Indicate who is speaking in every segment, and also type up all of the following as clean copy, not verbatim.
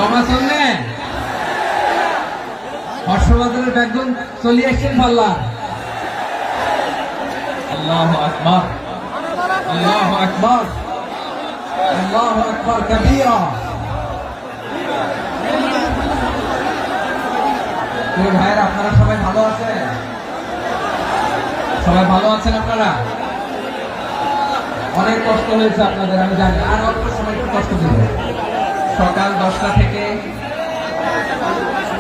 Speaker 1: সভা চললে হর্ষবাজারের ব্যাগগুন চলিয়ে এসছেন পাল্লা। আল্লাহু আকবার, আল্লাহু আকবার, আল্লাহু আকবার কাবীরা। ভাইয়েরা, আপনারা সবাই ভালো আছেন? সবাই ভালো আছেন? আপনারা অনেক কষ্ট হয়েছে আপনাদের, আমি জানি। আর অল্প সময় একটু কষ্ট দিব। সকাল 10টা থেকে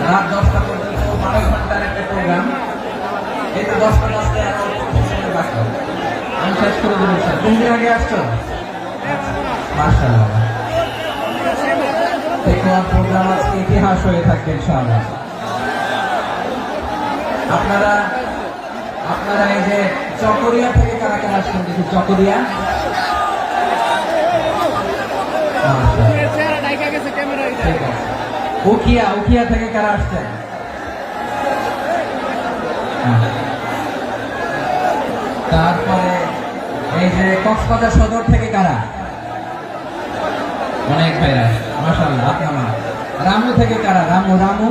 Speaker 1: রাত 10টা পর্যন্ত 12 ঘন্টার একটা প্রোগ্রাম। এই তো 10টা বাজতে আর অল্প সময় বাকি, আমি শেষ করে দেবো। কোন দিন আগে আসছো? মাশাআল্লাহ, দেখুন প্রোগ্রাম আজকে ইতিহাস হয়ে থাকবে ইনশাআল্লাহ। আপনারা আপনারা এই যে চকরিয়া থেকে কারা কারা আসছেন দেখি? চকরিয়া, উখিয়া, উখিয়া থেকে কারা আসছেন? তারপরে এই যে কক্সবাজার সদর থেকে কারা? অনেক ভাইরা, মাশাআল্লাহ। আপনারা রামু থেকে কারা? রামু, রামু,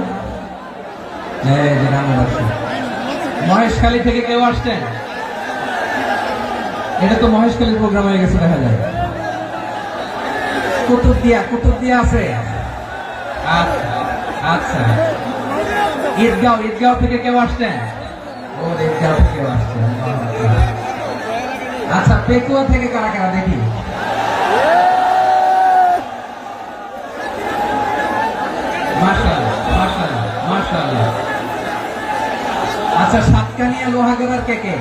Speaker 1: এই যে রামু আসছে। মহেশখালী থেকে কেউ আসছেন? এটা তো মহেশখালীর প্রোগ্রাম হয়ে গেছে দেখা যায়। কুতুবদিয়া, কুতুবদিয়া আছে। আচ্ছা, ঈদগাঁও, ঈদগাঁও থেকে কেউ আসছেন? ও, ঈদগাঁও থেকে কেউ আসছেন। আচ্ছা, পেকুয়া থেকে কারা কারা দেখি? মাশাআল্লাহ, মাশাআল্লাহ, মাশাআল্লাহ। আচ্ছা, সাতকানিয়া লোহাগড়ার কে কে?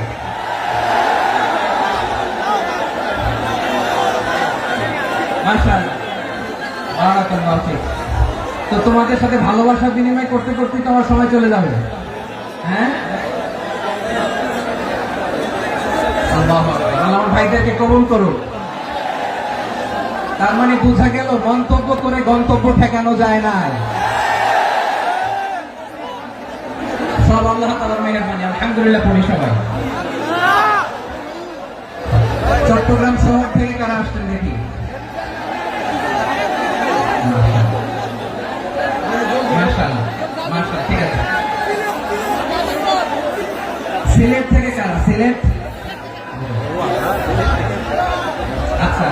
Speaker 1: মাশাআল্লাহ, বারাকাল্লাহু ফিক। তো তোমাদের সাথে ভালোবাসা বিনিময় করতে করতে তো আমার সময় চলে যাবে। হ্যাঁ, আল্লাহু আকবার। আল্লাহ আমার ভাইদেরকে কবুল করুন। তার মানে বোঝা গেল মন্তব্য করে গন্তব্য ঠেকানো যায় না। সব আল্লাহ তাআলার মেহেরবানি, আলহামদুলিল্লাহ পড়ি সবাই। চট্টগ্রাম শহর থেকে কারা আসছেন দেখি? মাশাআল্লাহ, মাশাআল্লাহ, ঠিক আছে। সিলেট থেকে কারা? সিলেট, আচ্ছা।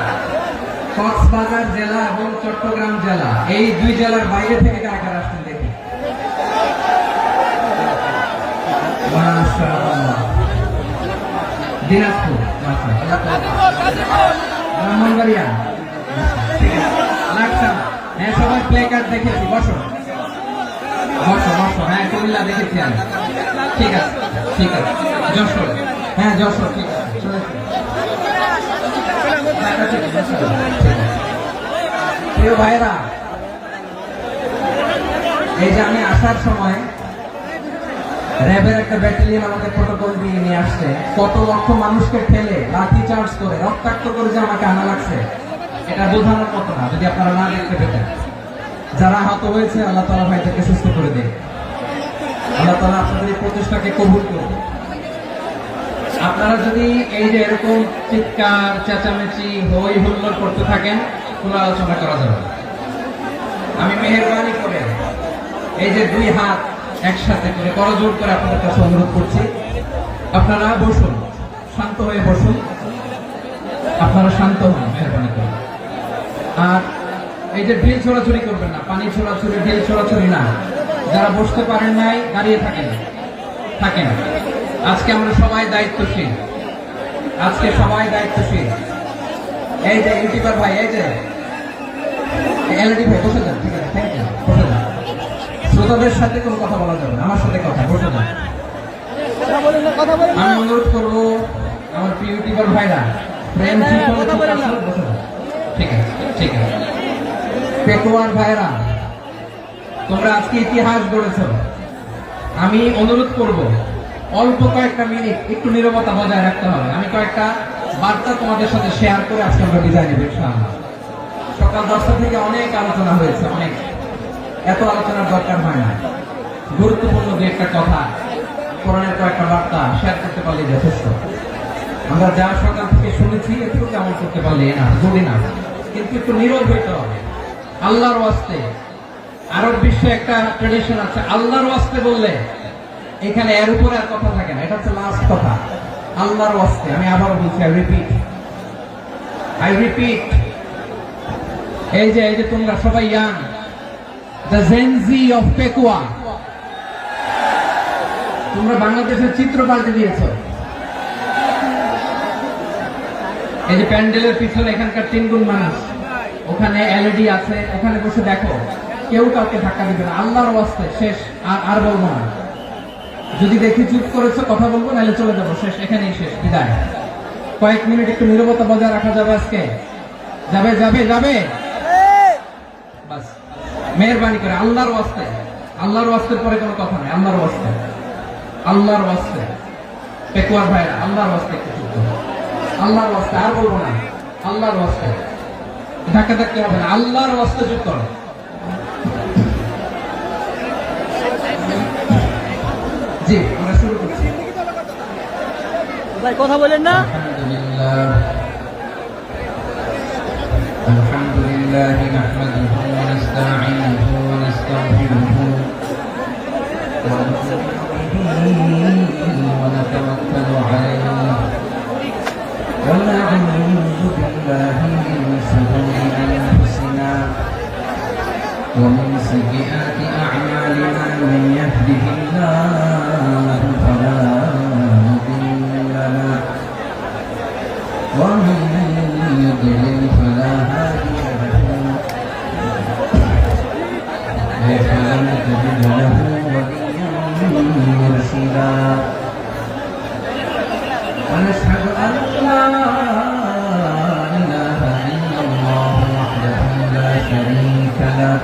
Speaker 1: কক্সবাজার জেলা এবং চট্টগ্রাম জেলা, এই দুই জেলার বাইরে থেকে কারা কারা আসছেন দেখি? মাশাআল্লাহ। দিনাজপুর, ব্রাহ্মণবাড়িয়া, লাকসাম। হ্যাঁ, সবাই প্লে কার্ড দেখেছি। বসো বসো বসো। হ্যাঁ, কুমিল্লা দেখেছি আমি। ঠিক আছে, ঠিক আছে। যশোর, হ্যাঁ যশোর, ঠিক আছে। প্রিয় ভাইরা, এই যে আমি আসার সময় র্যাবের একটা ব্যাটালিয়ন আমাকে প্রটোকল দিয়ে নিয়ে আসছে। কত লক্ষ মানুষকে ঠেলে লাঠি চার্জ করে রক্তাক্ত করে যে আমাকে আনা লাগছে, এটা বোঝানোর মতো না যদি আপনারা না দেখতে পেতেন। যারা আহত হয়েছে, আল্লাহ তাআলা ভাইদেরকে সুস্থ করে দেয়। আল্লাহ তাআলা আপনাদের এই প্রচেষ্টাকে কবুল করুন। আপনারা যদি এই যে এরকম চিৎকার চেঁচামেচি হই হুল্লোড় করতে থাকেন, কোনো আলোচনা করা যাবে না। আমি মেহেরবানি করে এই যে দুই হাত একসাথে করে করজোড় করে আপনাদের কাছে অনুরোধ করছি, আপনারা বসুন, শান্ত হয়ে বসুন। আপনারা শান্ত হন মেহেরবানি করে। আর এই যে ঢিল ছোড়াছুড়ি করবেন না, পানি ছোড়াছুড়ি, ঢিল ছোড়াছুড়ি না। যারা বসতে পারেন নাই, দাঁড়িয়ে থাকেন থাকেন। আজকে আমরা সবাই দায়িত্বশীল, আজকে সবাই দায়িত্বশীল। এই যে ইউটিউবার ভাই, এই যে এলইডি ভাই, বসে যান। ঠিক আছে, থ্যাংক ইউ, বসে যান। শ্রোতাদের সাথে কোনো কথা বলা যাবে না, আমার সাথে কথা, বসে যান। আমি অনুরোধ করবো আমার প্রিয় ইউটিউবার ভাইরা, প্রেম বসে যান। ঠিক আছে, ঠিক আছে। পেকুয়ার ভাইরা, তোমরা আজকে ইতিহাস গড়েছ। আমি অনুরোধ করব অল্প কয়েকটা মিনিট একটু নীরবতা বজায় রাখতে হবে। আমি কয়েকটা বার্তা তোমাদের সাথে শেয়ার করে আজকে আমরা বিদায় নেব ইনশাআল্লাহ। সকাল 10টা থেকে অনেক আলোচনা হয়েছে, অনেক। এত আলোচনার দরকার হয় না। গুরুত্বপূর্ণ যে একটা কথা, কোরআনের কয়েকটা বার্তা শেয়ার করতে পারলে যথেষ্ট। আমরা যা সকাল থেকে শুনেছি একটু কেমন করতে পারলে না, যদি না, কিন্তু একটু নীরব হইতে হবে। আল্লাহর ওয়াস্তে আরব বিশ্বে একটা ট্রেডিশন আছে, আল্লাহর ওয়াস্তে বললে এখানে এর উপরে আর কথা থাকে না, এটা হচ্ছে লাস্ট কথা। আল্লাহর ওয়াস্তে, আমি আবার বলছি, আই রিপিট, এই যে তোমরা সবাই young, the Gen Z of Pekua, তোমরা বাংলাদেশের চিত্র পাল্টে দিয়েছো। এই যে প্যান্ডেলের পিছনে এখানকার 3 গুণ মানুষ, ওখানে এলইডি আছে, ওখানে বসে দেখো, কেউ কাউকে ধাক্কা দিবে না। আল্লাহর ওয়াস্তে শেষ, আর বলবো না। যদি দেখি চুপ করেছো, কথা বলবো, নাহলে চলে যাবো, শেষ, এখানেই শেষ, বিদায়। কয়েক মিনিট একটু নীরবতা বজায় রাখা যাবে আজকে? যাবে যাবে যাবে, বাস মেহেরবানি করে আল্লাহর ওয়াস্তে, আল্লাহর ওয়াস্তের পরে কোনো কথা নেই, আল্লাহর ওয়াস্তে, আল্লাহর ওয়াস্তে। পেকুয়ার ভাইরা, আল্লাহর ওয়াস্তে একটু চুপ করো, আল্লাহর ওয়াস্তে, আর বলবো না, আল্লাহর ওয়াস্তে, ধাক্কা ধাক্কি হবে না, আল্লাহর ওয়াস্তে চুপ করো। জি, আমরা শুরু করছি।
Speaker 2: ভাই কথা বলেন না।
Speaker 1: আলহামদুলিল্লাহ নাহমাদুহু ওয়া নাস্তাঈনুহু ওয়া নাস্তাগফিরুহু ওয়া নু'মিনু বিহি ওয়া নাতাওয়াক্কালু আলাইহি ওয়া না'উযু বিল্লাহি মিন শুরুরি আনফুসিনা ওয়া মিন সাইয়্যাতি আ'মালিনা মান ইয়াহদিহিল্লাহু ফালা মুদিল্লা লাহু ওয়া মান يضلل فلا هادي له فلن تجد له وليا مرشدا ونشهد أن لا إله إلا الله وحده لا شريك له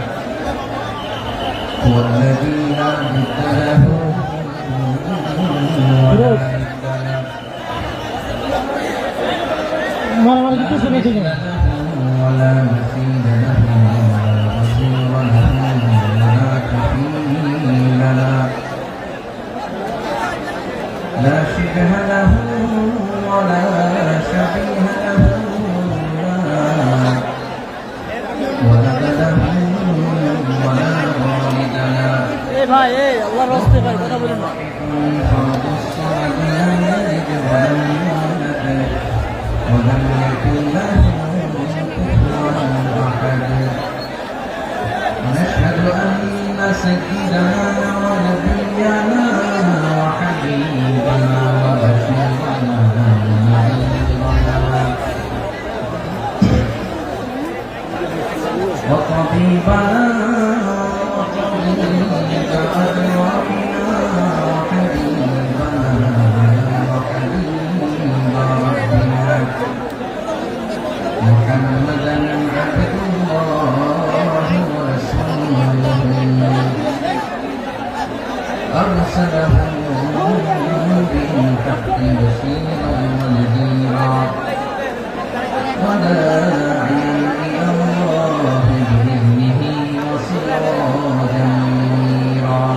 Speaker 1: هو الذي لا ضد له ولا ولا مثيل له ولا وزير له ولا كفيل له لا شبه له ولا شبيه له ولا ولد له ولا والد له
Speaker 2: ভাই আল্লাহর রাস্তে ভাই কথা বলেন না।
Speaker 1: فرد الصمد لم يلد ولم يولد ولم يكن له كفوا احد ونشهد ان سيدنا ونبينا وحبيبنا وبشيرنا ونذيرنا وطبيبنا وطبيب ارواحنا وحبيبنا وحبيب ربنا محمدا عبد الله ورسوله أرسله بالحق بشيرا ونذيرا وداعيا إلى الله بإذنه وسراجا منيرا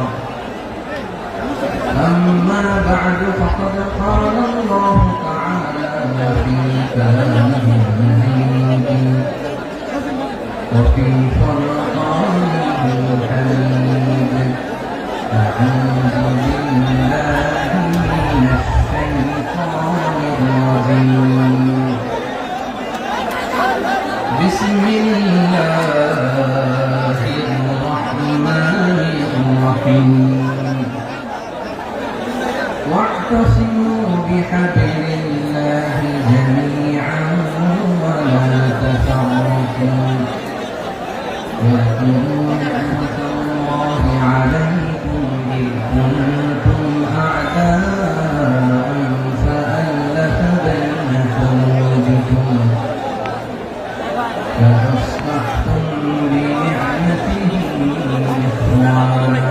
Speaker 1: أما بعد فقد قال الله تعالى في كلامه المجيد وفي فرقانه الحميد أعوذ بالله من الشيطان الرجيم بسم الله الرحمن الرحيم واعتصموا بحبل الله جميعا ولا تفرقوا واذكروا نعمة الله عليكم إذ كنتم أعداء فألف بين قلوبكم فأصبحتم بنعمته إخوانا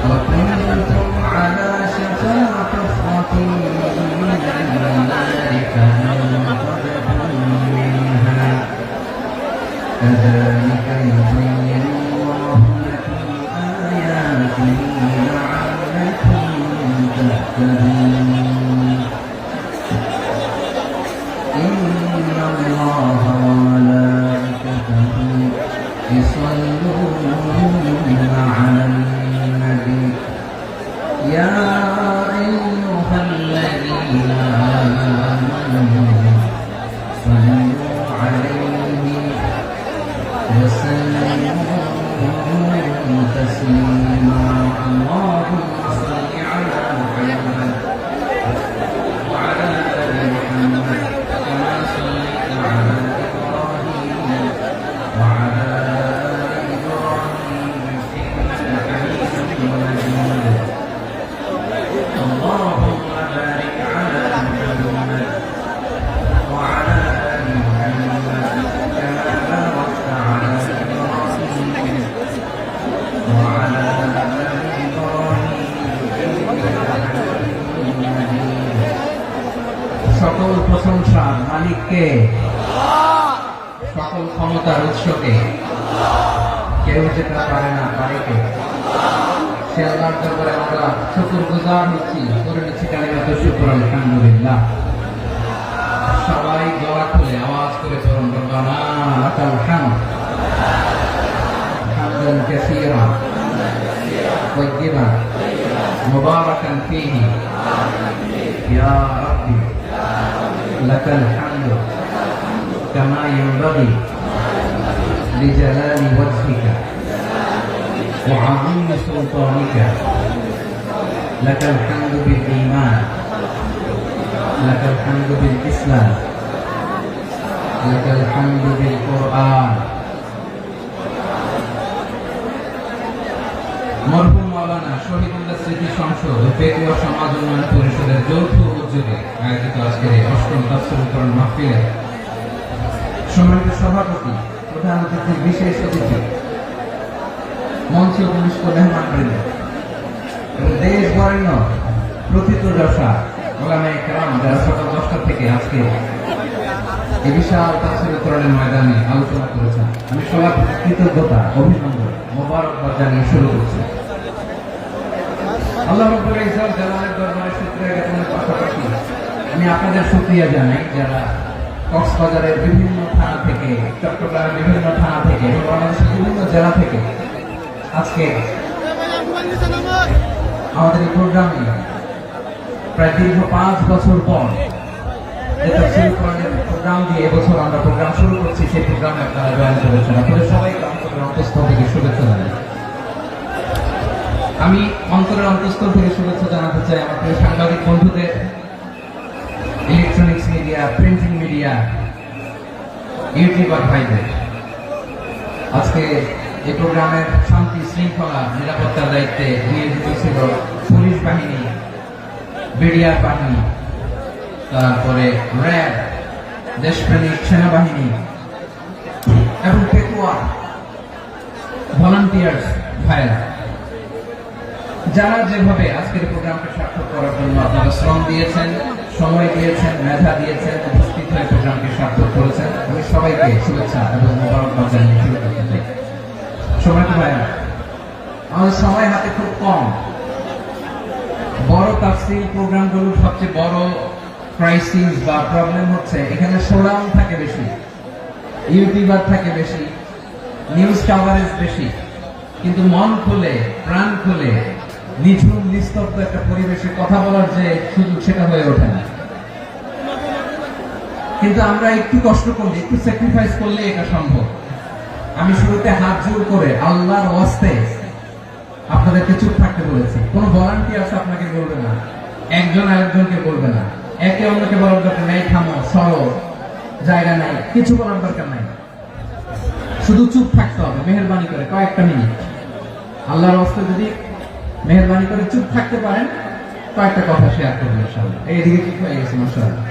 Speaker 1: وكنتم على شفا حفرة من النار فأنقذكم منها كذلك يبين الله لكم آياته لعلكم تهتدون إن الله وملائكته يصلون تسليما اللهم صل على محمد وعلى آل محمد كما صليت على إبراهيم وعلى آل إبراهيم إنك حميد مجيد اللهم بارك على محمد وعلى آل محمد كما باركت على إبراهيم وعلى آل إبراهيم إنك حميد مجيد সকল প্রশংসার মালিককে, সকল ক্ষমতার উৎসকে, কেউ যেটা পারে না, পারে কে? সে আল্লাহর দরবারে আমরা শুকরগুজার হচ্ছি, করে নিচ্ছি কালিমাত শুকর আলহামদুলিল্লাহ। সবাই দোয়া খুলে আওয়াজ করে পড়ুন রব্বানা লাকাল হামদ হামদান কাসীরা তাইয়্যিবান মুবারাকান ফীহি ইয়া রাব্বি লাকাল হামদু কামা ইয়ানবাগি লিজালালি ওয়াজহিকা وعظيم سلطانك لك الحمد بالإيمان لك الحمد بالإسلام لك الحمد بالقرآن মরহুম মাওলানা শহীদুল্লাহ স্মৃতি সংসদ ও পেকুয়া সমাজ উন্নয়ন পরিষদের যৌথ উদ্যোগে আয়োজিত আজকের এই অষ্টম তাফসীরুল কোরআন মাহফিলে সম্মানিত সভাপতি, প্রধান অতিথি, বিশেষ অতিথি, মঞ্চে উপবিষ্ট মেহমানবৃন্দ এবং দেশ বরেণ্য প্রথিতযশা ওলামায়ে কেরাম যারা সকাল 10টা থেকে আজকে এই বিশাল তাফসীরুল কোরআনের ময়দানে আলোচনা করেছেন, আমি সবার প্রতি কৃতজ্ঞতা, অভিনন্দন, মোবারকবাদ জানিয়ে শুরু করছি। আল্লাহ রাব্বুল ইজ্জত জালালের দরবারে শুকরিয়া জ্ঞাপনের পাশাপাশি আমি আপনাদের শুকরিয়া জানাই যারা কক্সবাজারের বিভিন্ন থানা থেকে, চট্টগ্রামের বিভিন্ন থানা থেকে এবং বাংলাদেশের বিভিন্ন জেলা থেকে আজকে আমাদের এই প্রোগ্রামে প্রায় দীর্ঘ 5 বছর পর যে তাফসীরুল কোরআনের প্রোগ্রাম দিয়ে এবছর আমরা প্রোগ্রাম শুরু করছি, সেই প্রোগ্রামে আপনারা জয়েন করেছেন। আপনাদের সবাইকে অন্তরের অন্তঃস্থল থেকে শুভেচ্ছা জানাই। আমি অন্তরের অন্তঃস্থল থেকে শুভেচ্ছা জানাতে চাই আমার প্রিয় সাংবাদিক বন্ধুদের, electronics media, printing media, YouTuber ভাইদের। আজকে এই প্রোগ্রামের শান্তি শৃঙ্খলা নিরাপত্তার দায়িত্বে নিয়োজিত ছিল পুলিশ বাহিনী, বিডিআর বাহিনী, তারপরে র্যাব, দেশপ্রেমিক সেনাবাহিনী এবং পেকুয়া ভলান্টিয়ার্স ভাইরা, যারা যেভাবে আজকের প্রোগ্রামকে সার্থক করার জন্য আপনারা শ্রম দিয়েছেন, সময় দিয়েছেন, মেধা দিয়েছেন, উপস্থিত হয়ে প্রোগ্রামকে সার্থক করেছেন, আমি সবাইকে শুভেচ্ছা এবং মোবারকবাদ জানিয়ে শুরু করতে চাই। সময় তো ভাইয়া, আমাদের সময় হাতে খুব কম। বড় তাফসীর প্রোগ্রামগুলোর সবচেয়ে বড় ক্রাইসিস বা প্রবলেম হচ্ছে এখানে শোডাউন থাকে বেশি, ইউটিউবার থাকে বেশি, নিউজ কাভারেজ বেশি, কিন্তু মন খুলে, প্রাণ খুলে, নিঝুম নিস্তব্ধ একটা পরিবেশে কথা বলার যে সুযোগ, সেটা হয়ে ওঠে না। কিন্তু আমরা একটু কষ্ট করলে, একটু স্যাক্রিফাইস করলে এটা সম্ভব। আমি শুরুতে হাত জোর করে আল্লাহর ওয়াস্তে আপনাদেরকে চুপ থাকতে বলেছি। কোনো ভলান্টিয়ার্স আপনাকে বলবে না, একজন আরেকজনকে বলবে না, একে অন্যকে বলার দরকার নাই, থামো, সরো, জায়গা নাই, কিছু বলার দরকার নাই, শুধু চুপ থাকতে হবে মেহেরবানি করে কয়েকটা মিনিট। আল্লাহর ওয়াস্তে যদি মেহেরবানি করে চুপ থাকতে পারেন, কয়েকটা কথা শেয়ার করবেন ইনশাআল্লাহ। এইদিকে ঠিক হয়ে গেছে মাশাআল্লাহ,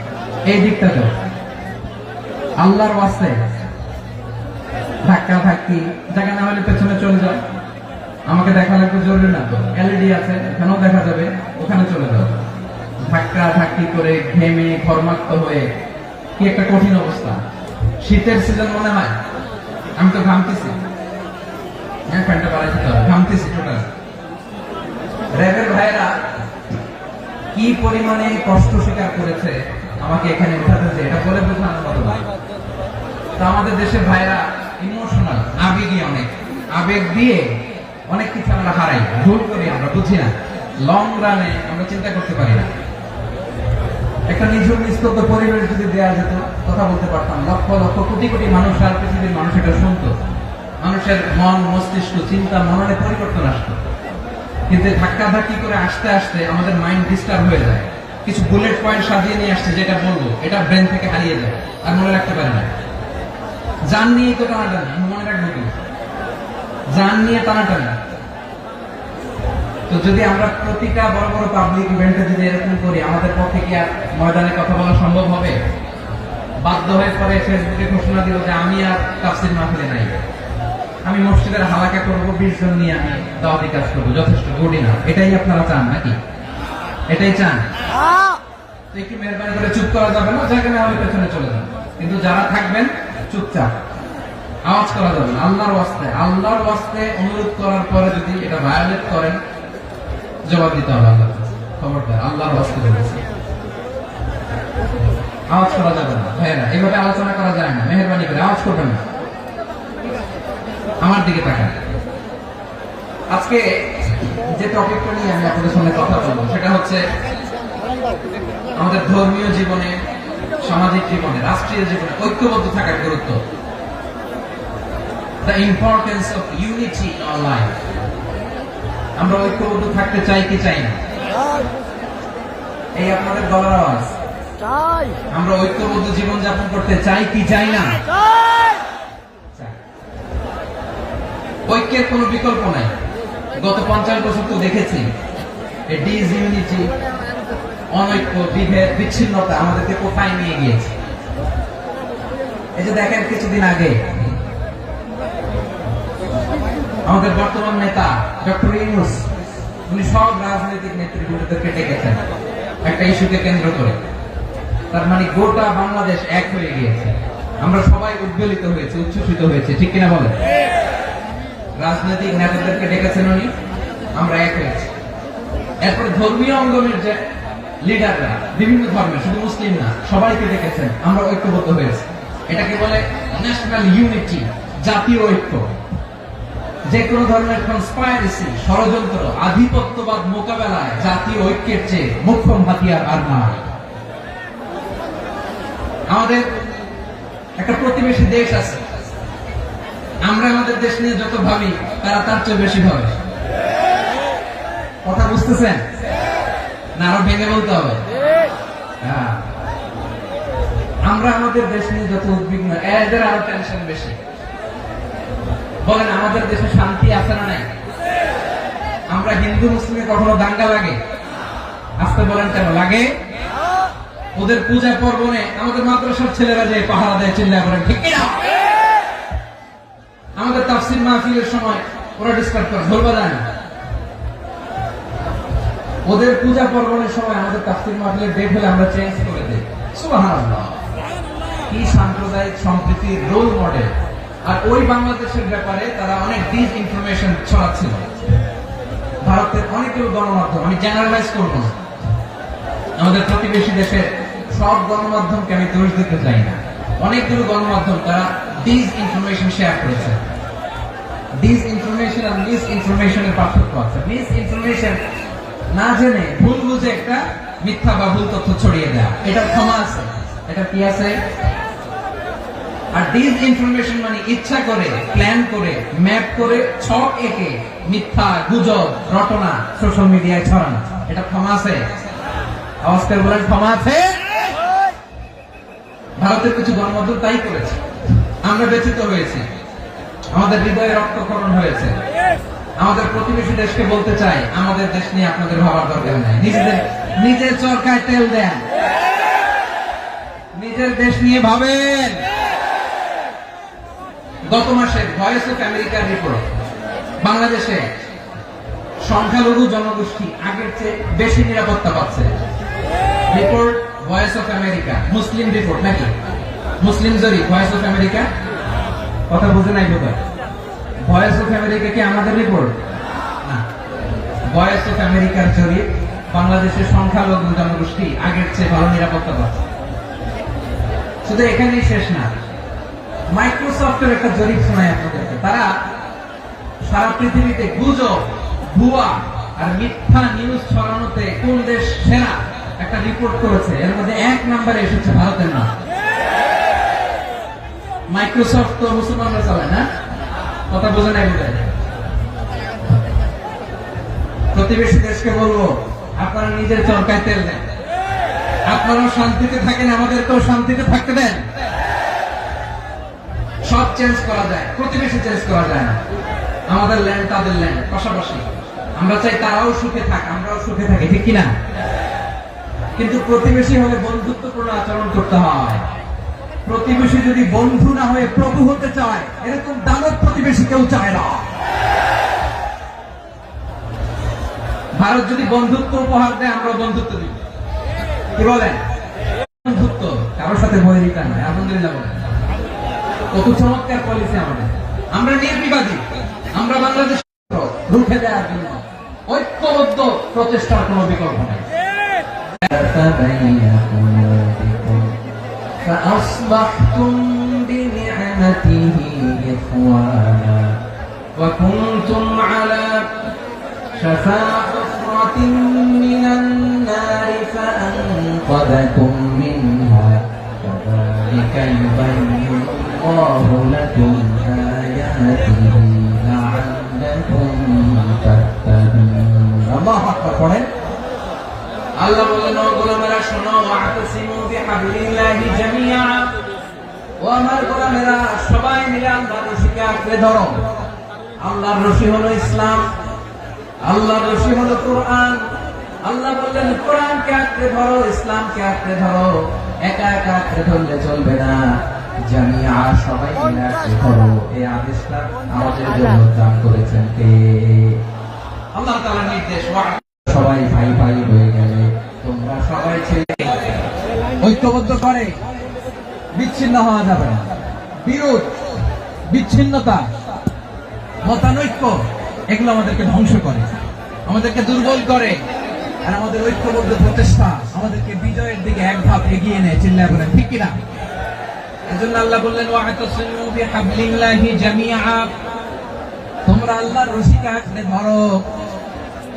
Speaker 1: এই দিকটা তো আল্লাহর ওয়াস্তে ধাক্কা ধাক্কি জায়গা না হলে পেছনে চলে যাও, আমাকে দেখা লাগবে জরুরি না তো, এলইডি আছে এখানেও দেখা যাবে, ওখানে চলে যাও। ধাক্কা ধাক্কি করে ঘেমে ঘর্মাক্ত হয়ে কি একটা কঠিন অবস্থা। শীতের সিজন মনে হয়, আমি তো ঘামতেছি, হ্যাঁ ফ্যানটা বাড়াইতে হবে, ঘামতেছি টোটাল। র্যাবের ভাইরা কি পরিমাণে কষ্ট স্বীকার করেছে আমাকে এখানে উঠাতে, যে এটা বলে বোঝানোর মতো না। তা আমাদের দেশের ভাইরা ইমোশনাল, আবেগী, অনেক আবেগ দিয়ে অনেক কিছু আমরা হারাই, ভুল করি, আমরা বুঝি না, লং রানে আমরা চিন্তা করতে পারি না। একটা নিঝুম নিস্তব্ধ পরিবেশ যদি দেওয়া যেত, কথা বলতে পারতাম, লক্ষ লক্ষ কোটি কোটি মানুষ আর পৃথিবীর মানুষ এটা শুনতো, মানুষ মানুষের মন মস্তিষ্ক চিন্তা মননে পরিবর্তন আসতো, কিন্তু ধাক্কাধাক্কি করে আসতে আসতে আমাদের মাইন্ড ডিস্টার্ব হয়ে যায়। কিছু বুলেট পয়েন্ট সাজিয়ে নিয়ে আসছে, যেটা বলবো এটা ব্রেন থেকে হারিয়ে যায় আর মনে রাখতে পারে না। জান নিয়ে তো টানাটানি, আমি মনে রাখবো কি? জান নিয়ে টানাটানি। তো যদি আমরা প্রতিটা বড় বড় পাবলিক ইভেন্টে যদি এরকম করি, আমাদের পক্ষে কি আর ময়দানে কথা বলা সম্ভব হবে? বাধ্য হয়ে পরে ফেসবুকে ঘোষণা দিল যে আমি আর তাফসীর মাহফিলে নাই, আমি মসজিদের হালাকা করবো, 20 জন নিয়ে আমি দাওয়াতি কাজ করবো, যথেষ্ট গুড ইনাফ। এটাই আপনারা চান নাকি? এটাই চান? তো একটু মেহরবানি করে চুপ করা যাবে না, জায়গায় আমি পেছনে চলে যাবো, কিন্তু যারা থাকবেন চুপচাপ, আওয়াজ করা যাবে না। আল্লাহর ওয়াস্তে অনুরোধ করার পরে যদি এটা ভায়োলেট করেন, জবাব দিতে হবে আল্লাহর কাছে। খবরদার, আল্লাহর ওয়াস্তে বলেছি, আওয়াজ করা যাবে না। ভাইয়েরা, এইভাবে আলোচনা করা যায় না, মেহরবানি করে আওয়াজ করবেন না। আমার দিকে তাকান। আজকে যে টপিকটা নিয়ে আমি আপনাদের সামনে কথা বলবো, সেটা হচ্ছে আমাদের ধর্মীয় জীবনে, সামাজিক জীবনে, রাষ্ট্রীয় জীবনে ঐক্যবদ্ধ থাকার গুরুত্ব। The importance of unity in our life. আমরা ঐক্যবদ্ধ থাকতে চাই কি চাই না? এই আপনাদের গলার আওয়াজ।
Speaker 2: চাই।
Speaker 1: আমরা ঐক্যবদ্ধ জীবন যাপন করতে চাই কি চাই না? চাই। ঐক্যের কোনো বিকল্প নাই। গত 50 বছর তো দেখেছি এই ডিসইউনিটি, অনৈক্য, বিভেদ, বিচ্ছিন্নতা আমাদেরকে কোথায় নিয়ে গিয়েছে। এই যে দেখেন, কিছুদিন আগে আমাদের বর্তমান নেতা ডক্টর ইউনূস, উনি সব রাজনৈতিক নেতৃবৃন্দদেরকে ডেকেছেন একটা ইস্যুকে কেন্দ্র করে। তার মানে গোটা বাংলাদেশ এক হয়ে গিয়েছে। আমরা সবাই উদ্বেলিত হয়েছে, উচ্ছ্বসিত হয়েছে, ঠিক কিনা বলেন? রাজনৈতিক নেতাদেরকে ডেকেছেন উনি, আমরা এক হয়েছি। এরপরে ধর্মীয় অঙ্গনের যে লিডাররা, বিভিন্ন ধর্মের, শুধু মুসলিম না, সবাইকে ডেকেছেন, আমরা ঐক্যবদ্ধ হয়েছি। এটাকে বলে ন্যাশনাল ইউনিটি, জাতীয় ঐক্য। যে কোনো ধরনের কনস্পাইরেসি, ষড়যন্ত্র, আধিপত্যবাদ মোকাবেলায় জাতীয় ঐক্যের চেয়ে মুখ্যম হাতিয়ার আর নাই। আমাদের একটা প্রতিবেশী দেশ আছে, আমরা আমাদের দেশ নিয়ে যত ভাবি, তারা তার চেয়ে বেশি ভাবে। কথা বুঝতেছেন না? আরো ভেঙে বলতে হবে। হ্যাঁ, আমরা আমাদের দেশ নিয়ে যত উদ্বিগ্ন, এদের আরো টেনশন বেশি। বলেন, আমাদের দেশে শান্তি আছে না নাই? আমরা হিন্দু মুসলিমে কখনো দাঙ্গা লাগে? আসতে বলেন, কেন লাগে? ওদের পূজা পর্বণে আমাদের মাদ্রাসার ছেলেরা যে পাহারা দেয়, চিল্লায় বলেন ঠিক কিনা? আমাদের তাফসীর মাহফিলের সময় ওরা ডিস্টার্ব করে, ঢোল বাজায় না। ওদের পূজা পর্বণের সময় আমাদের তাফসীর মাহফিলের ডেট হলে আমরা চেঞ্জ করে দিই। সুবহানাল্লাহ, কি সাম্প্রদায়িক সম্প্রীতির রোল মডেল। আর ওই বাংলাদেশের ব্যাপারে তারা অনেক ডিসইনফরমেশন ছড়াচ্ছিল। ভারতের অনেকগুলো গণমাধ্যম, আমি জেনারেলাইজ করবো না, আমাদের প্রতিবেশী দেশের সব গণমাধ্যমকে আমি দোষ দিতে চাই না, অনেকগুলো গণমাধ্যম তারা ডিসইনফরমেশন শেয়ার করেছে। ডিসইনফরমেশন আর মিসইনফরমেশনের পার্থক্য আছে। মিসইনফরমেশন না জেনে ভুল বুঝে একটা মিথ্যা বা ভুল তথ্য ছড়িয়ে দেওয়া, এটা ক্ষমা আছে, এটা কি আছে। আর ডিসইনফরমেশন মানে ইচ্ছা করে, প্ল্যান করে, ম্যাপ করে, ছক এঁকে মিথ্যা, গুজব, রটনা সোশ্যাল মিডিয়ায় ছড়ানো, এটা ক্ষমা আছে? আওয়াজ করে বলেন, ক্ষমা আছে? ভারতের কিছু গণমাধ্যম তাই করেছে, আমরা ব্যথিত হয়েছি, আমাদের হৃদয়ে রক্তক্ষরণ হয়েছে। আমাদের প্রতিবেশী দেশকে বলতে চাই, আমাদের দেশ নিয়ে আপনাদের ভাবার দরকার নাই, নিজের চরকায় তেল দেন, নিজের দেশ নিয়ে ভাবেন। গত মাসে ভয়েস অফ আমেরিকার রিপোর্ট, বাংলাদেশে সংখ্যালঘু জনগোষ্ঠী আগের চেয়ে বেশি নিরাপত্তা পাচ্ছে। Report voice of America, Muslim report নাকি? মুসলিম জরিপ, ভয়েস অফ আমেরিকা। কথা বুঝে নাই বোধ হয়। ভয়েস অফ আমেরিকা কি আমাদের রিপোর্ট না? ভয়েস অফ আমেরিকার জরিপ, বাংলাদেশের সংখ্যালঘু জনগোষ্ঠী আগের চেয়ে ভালো নিরাপত্তা পাচ্ছে। শুধু এখানেই শেষ না, মাইক্রোসফটের একটা জরিপ শোনায় আপনাদেরকে। তারা সারা পৃথিবীতে গুজব, ভুয়া আর মিথ্যা নিউজ ছড়ানোতে কোন দেশ সেরা একটা রিপোর্ট করেছে। এর মধ্যে 1 নম্বরে এসেছে ভারতের নাম। মাইক্রোসফট তো মুসলমানরা চালায় না, কথা বোঝে নাই বোধ হয়। প্রতিবেশী দেশকে বলবো, আপনারা নিজের চরকায় তেল দেন, আপনারাও শান্তিতে থাকেন, আমাদেরকেও শান্তিতে থাকতে দেন। সব চেঞ্জ করা যায়, প্রতিবেশী চেঞ্জ করা যায় না। আমাদের ল্যান্ড তাদের ল্যান্ড পাশাপাশি, আমরা চাই তারাও সুখে থাক, আমরাও সুখে থাকি, ঠিক কিনা? কিন্তু প্রতিবেশী হলে বন্ধুত্বপূর্ণ আচরণ করতে হয়। প্রতিবেশী যদি বন্ধু না হয়ে প্রভু হতে চায়, এরকম দানব প্রতিবেশী কেউ চায় না। ভারত যদি বন্ধুত্ব উপহার দেয়, আমরা বন্ধুত্ব দিব। কি বলেন? বন্ধুত্ব কারোর সাথে বৈরিতা নয়। আলহামদুলিল্লাহ বলেন। কত চমৎকার পলিসি আমাদের। আমরা নির্বিবাদী, আমরা বাংলাদেশ রুখে দেওয়ার জন্য ঐক্যবদ্ধ প্রচেষ্টার কোনো বিকল্প নেই। فأصبحتم بنعمته إخوانا وكنتم على شفا حفرة من النار فأنقذكم منها كذلك يبين الله لكم آياته لعلكم تهتدون الله أكبر পড়েন আল্লাহ বললেন ও গোলামেরা শোনো ওয়াতাসিমু বিহাবলিল্লাহি জামিআ ও আমার গোলামেরা সবাই মিলে আল্লাহর রশিকে আঁকড়ে ধরো আল্লাহর রশি হলো ইসলাম আল্লাহর রশি হলো কোরআন আল্লাহ বললেন কোরআনকে আঁকড়ে ধরো ইসলামকে আঁকড়ে ধরো একা একা আঁকড়ে ধরলে চলবে না জামিআ সবাই মিলে আঁকড়ে ধরো এই আদেশটা আমাদের জন্য দান করেছেন কে আল্লাহ তাআলার নির্দেশ সবাই ভাই ভাই হয়ে গেলে তোমরা সবাই ছেলে ঐক্যবদ্ধ করে বিচ্ছিন্ন হওয়া যাবে না বিরোধ বিচ্ছিন্নতা মতানৈক্য এগুলো আমাদেরকে ধ্বংস করে আমাদেরকে দুর্বল করে আর আমাদের ঐক্যবদ্ধ প্রচেষ্টা আমাদেরকে বিজয়ের দিকে এক ধাপ এগিয়ে নেয় চিল্লায় বলেন ঠিক কিনা এজন্য আল্লাহ বললেন ওয়াতাসিমু বিহাবলিল্লাহি জামিআ তোমরা আল্লাহর রশিকে আঁকড়ে ধরো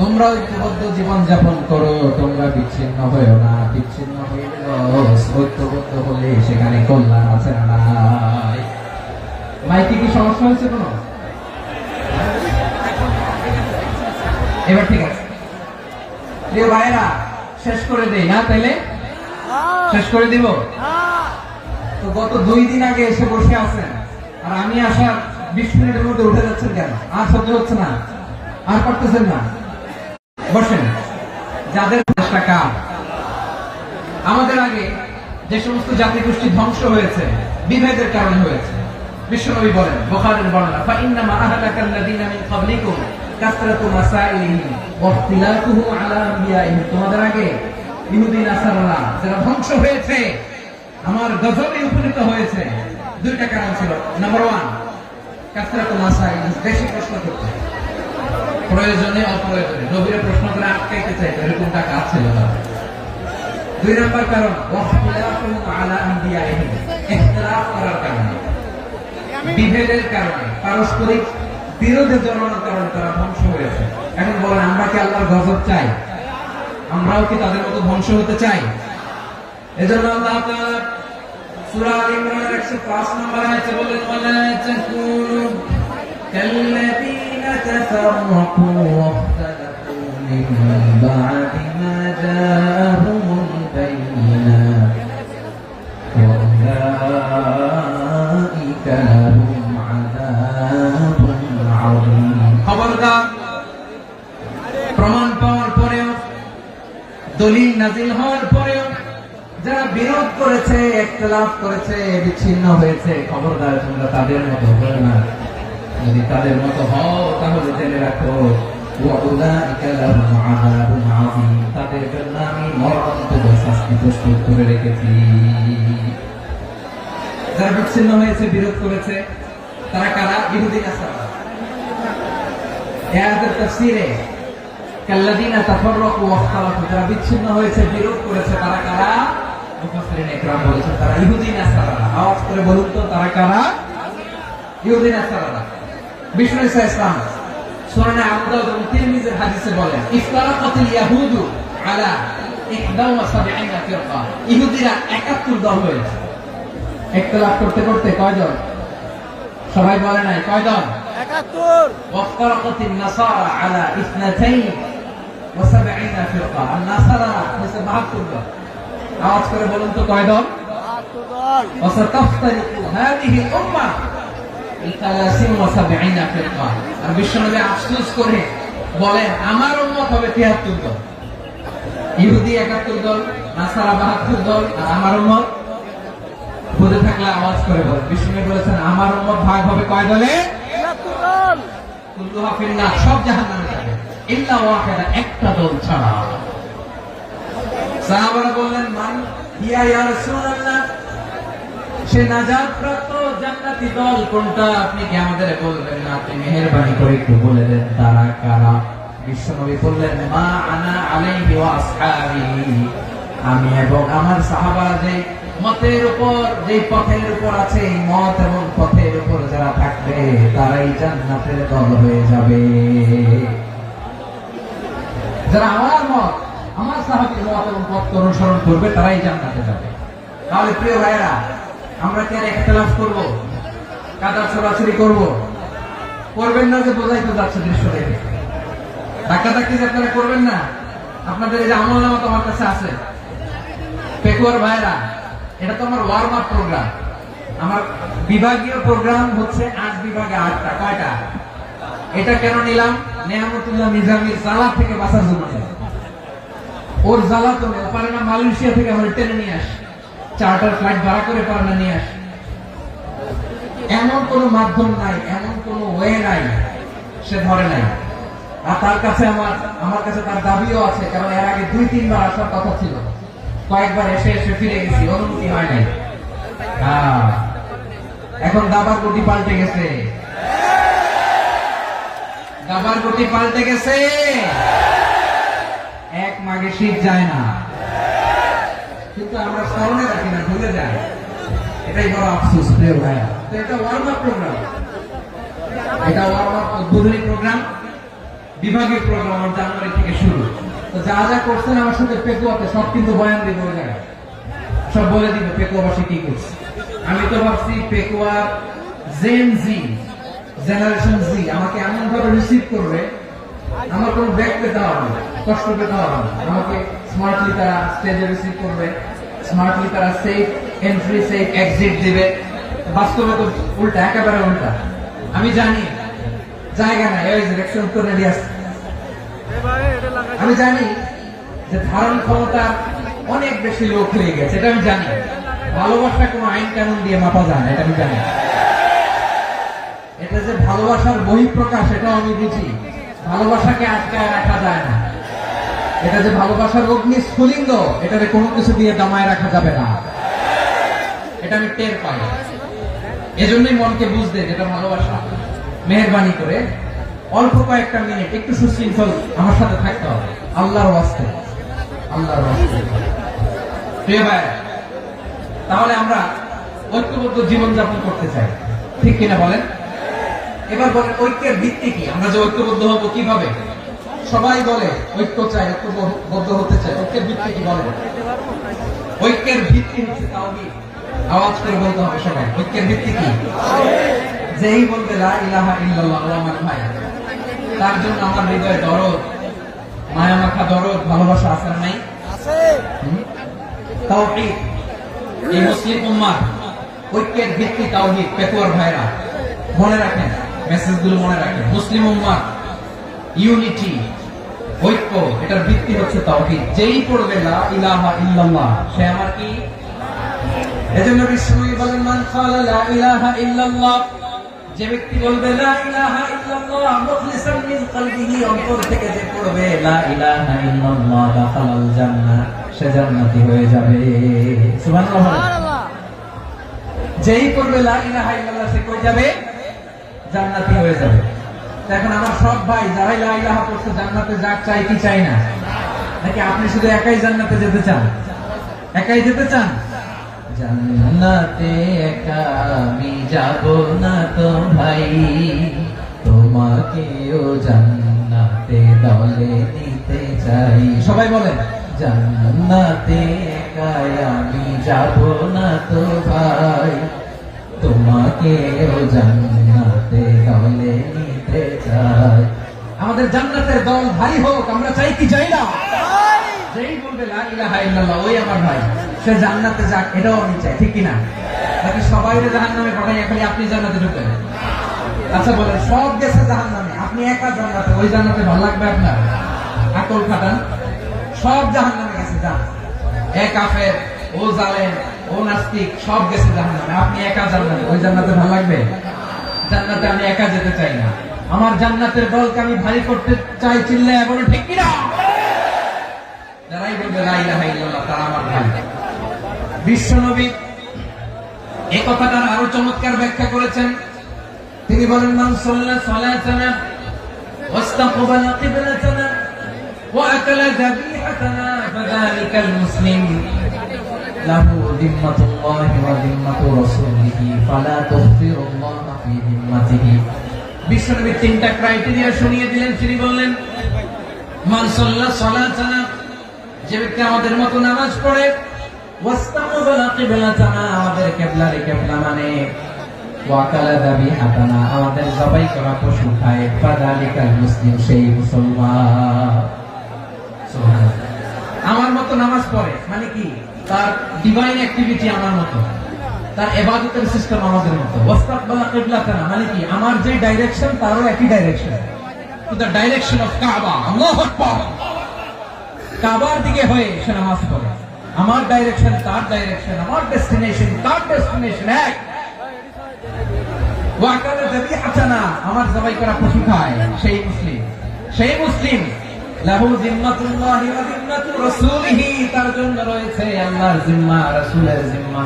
Speaker 1: তোমরা ঐক্যবদ্ধ জীবন যাপন করো তোমরা বিচ্ছিন্ন হয়েও না বিচ্ছিন্ন হয়ে ঐক্যবদ্ধ হলে সেখানে কল্যাণ আছে না নাই মাইকে কি সমস্যা হয়েছে কোনো এবার ঠিক আছে প্রিয় ভাইরা শেষ করে দেই না তাইলে শেষ করে দিব তো গত 2 দিন আগে এসে বসে আছেন আর আমি আসার 20 মিনিটের মধ্যে উঠে যাচ্ছেন কেন আর সহ্য হচ্ছে না আর পারতেছেন না বসেন যাদের টাকা আমাদের আগে যে সমস্ত জাতিগোষ্ঠী ধ্বংস হয়েছে বিভেদের কারণে হয়েছে বিশ্বনবী বলেন বুখারীর বর্ণনা ফাইন্নামা আহলাকাল্লাযীনা মিন ক্বাবলিকুম কাসরাতু মাসাইলিহিম ওয়া ইখতিলাফুহুম আলা আনবিয়াইহিম তোমাদের আগে ইহুদি নাসারারা যারা ধ্বংস হয়েছে আমার গজবে উপনীত হয়েছে দুইটা কারণ ছিল নাম্বার 1 কাসরাতু মাসাইলিহিম বেশি প্রশ্ন করতে প্রয়োজনে অপ্রয়োজনে নবীর প্রশ্ন করে আটকাইতে চাইতো এরকম টাকা ছিল না 2 নম্বর কারণ ওয়াখতিলাফুহুম আলা আনবিয়াইহিম ইখতিলাফ করার কারণে বিভেদের কারণে পারস্পরিক বিরোধে জড়ানোর কারণে তারা ধ্বংস হয়েছে এখন বলেন আমরা কি আল্লাহর গজব চাই আমরাও কি তাদের মতো ধ্বংস হতে চাই এজন্য আল্লাহ তাআলা সূরা আল ইমরানের 105 নম্বর আয়াতে বলেন ওয়ালা তাকুনু কাল্লাযীনা তাফাররাকু ওয়াখতালাফু মিন বা'দি মা জাআহুমুল বায়িনাত ওয়া উলাইকা লাহুম আযাবুন আযীম খবরদার প্রমাণ পাওয়ার পরেও দলিল নাযিল হওয়ার পরেও যারা বিরোধ করেছে ইখতিলাফ করেছে বিচ্ছিন্ন হয়েছে খবরদার তোমরা তাদের মতো হও না যদি তাদের মতো হও তাহলে জেনে রাখো ওয়াউলাইকা লাহুম আযাবুন আযীম তাদের জন্য আমি মরণান্তক শাস্তি প্রস্তুত করে রেখেছি যারা বিচ্ছিন্ন হয়েছে বিরোধ করেছে তারা কারা ইহুদি নাসারা এই আয়াতের তাফসীরে কাল্লাযীনা তাফাররাকু ওয়াখতালাফু যারা বিচ্ছিন্ন হয়েছে বিরোধ করেছে তারা কারা মুফাসসিরিন ইকরাম বলেছেন তারা ইহুদি নাসারা আওয়াজ করে বলুন তো তারা কারা ইহুদি নাসারা বিষ্ণু ঈসা ইসলাম সুনানে আবু দাউদ এবং তিরমিজির হাদিসে বলেন ইফতারাকাতিল ইয়াহুদু আলা 71 ফিরকা ইহুদিরা 71 দল হয়েছে ইখতিলাফ করতে করতে কয়জন সবাই বলে নাই কয়জন
Speaker 2: 71
Speaker 1: وافترقت النصارى على 72 فرقة النصارى হচ্ছে 72 দল আওয়াজ করে বলুন তো কয় দল
Speaker 2: 72 দল
Speaker 1: وستفترق هذه الأمة إلى 73 فرقة আর বিশ্বনবী আফসোস করে বলেন আমার উম্মত হবে 73 দল ইহুদি 71 দল নাসারা 72 দল আর আমার উম্মত বুঝে থাকলে আওয়াজ করে বল বিশ্বনবী বলেছেন আমার উম্মত ভাগ হবে কয় দলে
Speaker 2: 73 দল
Speaker 1: কুল্লুহা ফিন্নার সব জাহান্নামে যাবে ইল্লা ওয়াহিদা একটা দল ছাড়া সাহাবারা বললেন মান হিয়া ইয়া রাসূলুল্লাহ সে নাজাত প্রাপ্ত জান্নাতি দল কোনটা আপনি কি আমাদের বলবেন না আপনি মেহেরবানি করে একটু বলে দেন তারা কারা বিশ্বনবী বললেন মা আনা আলাইহি ওয়া আসহাবি আমি এবং আমার সাহাবারা যে মতের উপর যে পথের উপর আছে এই মত এবং পথের উপর যারা থাকবে তারাই জান্নাতের দল হয়ে যাবে যারা আমার মত আমার সাহাবীর মত এবং পথ অনুসরণ করবে তারাই জান্নাতে যাবে তাহলে প্রিয় ভাইরা আমরা কি আর ইখতিলাফ করব কাদা ছড়াছড়ি করব করবেন না যে বোঝাই তো যাচ্ছে দৃশ্য দেখে ধাক্কাধাক্কি যে আপনারা করবেন না আপনাদের এই যে আমলনামা তোমার কাছে আছে পেকুয়ার ভাইরা এটা তো আমার ওয়ার্ম আপ প্রোগ্রাম আমার বিভাগীয় প্রোগ্রাম হচ্ছে 8 বিভাগে 8টা কয়টা এটা কেন নিলাম নেয়ামতুল্লাহ নিজামীর জ্বালা থেকে বাঁচার জন্য ওর জ্বালা তো পারে না মালয়েশিয়া থেকে আমরা টেনে নিয়ে আসি চার্টার ফ্লাইট ভাড়া করে পারে না নিয়ে আসি এমন কোনো মাধ্যম নাই এমন কোনো ওয়ে নাই সে ধরে নাই আর তার কাছে আমার কাছে তার দাবিও আছে কারণ এর আগে 2-3 বার আসার কথা ছিল কয়েকবার এসে এসে ফিরে গেছি অনুমতি হয় নাই এখন দাবার গতি পাল্টে গেছে দাবার গতি পাল্টে গেছে এক মাঘে শীত যায় না কিন্তু আমরা স্মরণে রাখি না ভুলে যাই এটাই বড় আফসোস প্রিয় ভাইয়া তো এটা ওয়ার্ম আপ প্রোগ্রাম এটা ওয়ার্ম আপ উদ্বোধনী প্রোগ্রাম বিভাগীয় প্রোগ্রাম জানুয়ারি থেকে শুরু তো যা যা করছেন আমার সাথে পেকুয়াতে সব কিন্তু বয়ান দিব ওই জায়গায় সব বলে দিব পেকুয়াবাসী কি করছে আমি তো ভাবছি পেকুয়া জেন জি জেনারেশন জি আমাকে এমন ভাবে রিসিভ করবে আমার কোনো ব্যাগ পেতে হবে না কষ্ট পেতে হবে না আমাকে স্মার্টলি তারা স্টেজে রিসিভ করবে স্মার্টলি তারা সেফ এন্ট্রি সেফ এক্সিট দিবে বাস্তবে তো উল্টা একেবারে উল্টা আমি জানি জায়গা নাই ওই ডিরেকশন করে রেডি আছে আমি জানি যে ধারণ ক্ষমতা অনেক বেশি লোক হয়ে গেছে এটা আমি জানি ভালোবাসা কোনো আইন কানুন দিয়ে মাপা যায় না এটা আমি জানি এটা যে ভালোবাসার বহিঃপ্রকাশ এটাও আমি বুঝি ভালোবাসাকে আটকায় রাখা যায় না এটা যে ভালোবাসার অগ্নি স্ফুলিঙ্গ এটারে কোনো কিছু দিয়ে দামায় রাখা যাবে না এটা আমি টের পাই এজন্যই মনকে বুঝতে যেটা ভালোবাসা মেহেরবানি করে অল্প কয়েকটা মিনিট একটু সুশৃঙ্খল আমার সাথে থাকতে হবে আল্লাহর ওয়াস্তে আল্লাহর ওয়াস্তে প্রিয় ভাই তাহলে আমরা ঐক্যবদ্ধ জীবনযাপন করতে চাই ঠিক কিনা বলেন এবার বলেন ঐক্যের ভিত্তি কি আমরা যে ঐক্যবদ্ধ হব কিভাবে সবাই বলে ঐক্য চাই ঐক্যবদ্ধ হতে চাই ঐক্যের ভিত্তি কি বলেন ঐক্যের ভিত্তি হচ্ছে তাওহীদ আওয়াজ করে বলতে হবে সবাই ঐক্যের ভিত্তি কি যেই বলবে লা ইলাহা ইল্লাল্লাহ আমার ভাই তার জন্য আমার হৃদয়ে দরদ মায়া মাখা দরদ ভালোবাসা আছে না নাই
Speaker 2: আছে
Speaker 1: তাওহীদ এই মুসলিম উম্মাহ ঐক্যের ভিত্তি তাওহীদ পেকুয়ার ভাইরা মনে রাখেন মেসেজগুলো মনে রাখেন মুসলিম উম্মাহ ইউনিটি ঐক্য এটার ভিত্তি হচ্ছে তাওহীদ যেই পড়বে লা ইলাহা ইল্লাল্লাহ সে আমার কি এজন্য বিশ্বনবী বলেন মান ক্বালা লা ইলাহা ইল্লাল্লাহ যে ব্যক্তি বলবে লা ইলাহা ইল্লাল্লাহ মুখলিসান মিন কলবিহি অন্তর থেকে যে পড়বে লা ইলাহা ইল্লাল্লাহ দাখালাল জান্নাহ সে জান্নাতি হয়ে যাবে সুবহানাল্লাহ
Speaker 2: সুবহানাল্লাহ
Speaker 1: যেই পড়বে লা ইলাহা ইল্লাল্লাহ সে কই যাবে জান্নাতি হয়ে যাবে এখন আমার সব ভাই যারা লা ইলাহা পড়ছে জান্নাতে যাক চাই কি চাই না নাকি আপনি শুধু একাই জান্নাতে যেতে চান একাই যেতে চান জান্নাতে একা আমি যাব না তো ভাই তোমাকেও জান্নাতে দলে নিতে চাই সবাই বলেন জান্নাতে একা আমি যাব না তো ভাই তোমাকেও জান্নাতে দলে আমাদের জান্নাতের দল ভারী হোক, আমরা চাই কি চাই না? যেই বলবে লা ইলাহা ইল্লাল্লাহ ওই আমার ভাই, সে জান্নাতে যাক, এটাও আমি চাই, ঠিক কিনা? নাকি সবাই জাহান্নামে পাঠাই, খালি আপনি জান্নাতে ঢুকেন? আচ্ছা বলেন, সব গেছে জাহান্নামে, আপনি একা জান্নাতে, ওই জান্নাতে ভালো লাগবে আপনার? আকল খাটান, সব জাহান্নামে গেছে, যান। এক কাফের, ও জালেম, ও নাস্তিক, সব গেছে জাহান্নামে, আপনি একা জান্নাতে, ওই জান্নাতে ভালো লাগবে? জান্নাতে আমি একা যেতে চাই না, আমার জান্নাতের দলকে আমি ভারী করতে চাই, চিল্লায় বলো ঠিক কিনা? যারাই বলবে লা ইলাহা ইল্লাল্লাহ তারা আমার ভাই। বিশ্বনবী এই কথাটার আরো চমৎকার ব্যাখ্যা করেছেন। তিনি বলেন, মান সাল্লা সালাতানা ওয়াস্তাকবালা কিবলাতানা ওয়া আকালা যাবিহাতানা ফাযালিকাল মুসলিম লাহু যিম্মাতুল্লাহি ওয়া যিম্মাতু রাসূলিহি ফালা তুগফিরুল্লাহ ফি যিম্মাতিহি। বিশ্বনবী তিনটা ক্রাইটেরিয়া শুনিয়ে দিলেন। তিনি বললেন, মান সাল্লা সালাতানা, যে ব্যক্তি আমাদের মতো নামাজ পড়ে, ওয়াস্তাকবালা কিবলাতানা, আমাদের কিবলারে কিবলা মানে, ওয়াকালা যাবিহাতানা, আমাদের জবাই করা পশু খায়, ফাযালিকাল মুসলিম, সেই মুসলমান। সুবহানাল্লাহ। আমার মতো নামাজ পড়ে মানে কি? তার ডিভাইন অ্যাক্টিভিটি আমার মতো, তার ইবাদতের সিস্টেম আমাদের মতো। ওয়াস্তাকবালা কিবলাতানা মানে কি? আমার যে ডাইরেকশন তারও একই direction, to the direction of কাবা। আল্লাহু আকবার। কাবার দিকে হয়ে সে নামাজ পড়ে, আমার ডাইরেকশন তার ডাইরেকশন, আমার ডেস্টিনেশন তার ডেস্টিনেশন এক। ওয়াকালা যাবিহাতানা, আমার জবাই করা পশু খায়, সেই মুসলিম। সেই মুসলিম লাহু যিম্মাতুল্লাহি ওয়া যিম্মাতু রাসূলিহি, তার জন্য রয়েছে আল্লাহর জিম্মা, রাসূলের জিম্মা।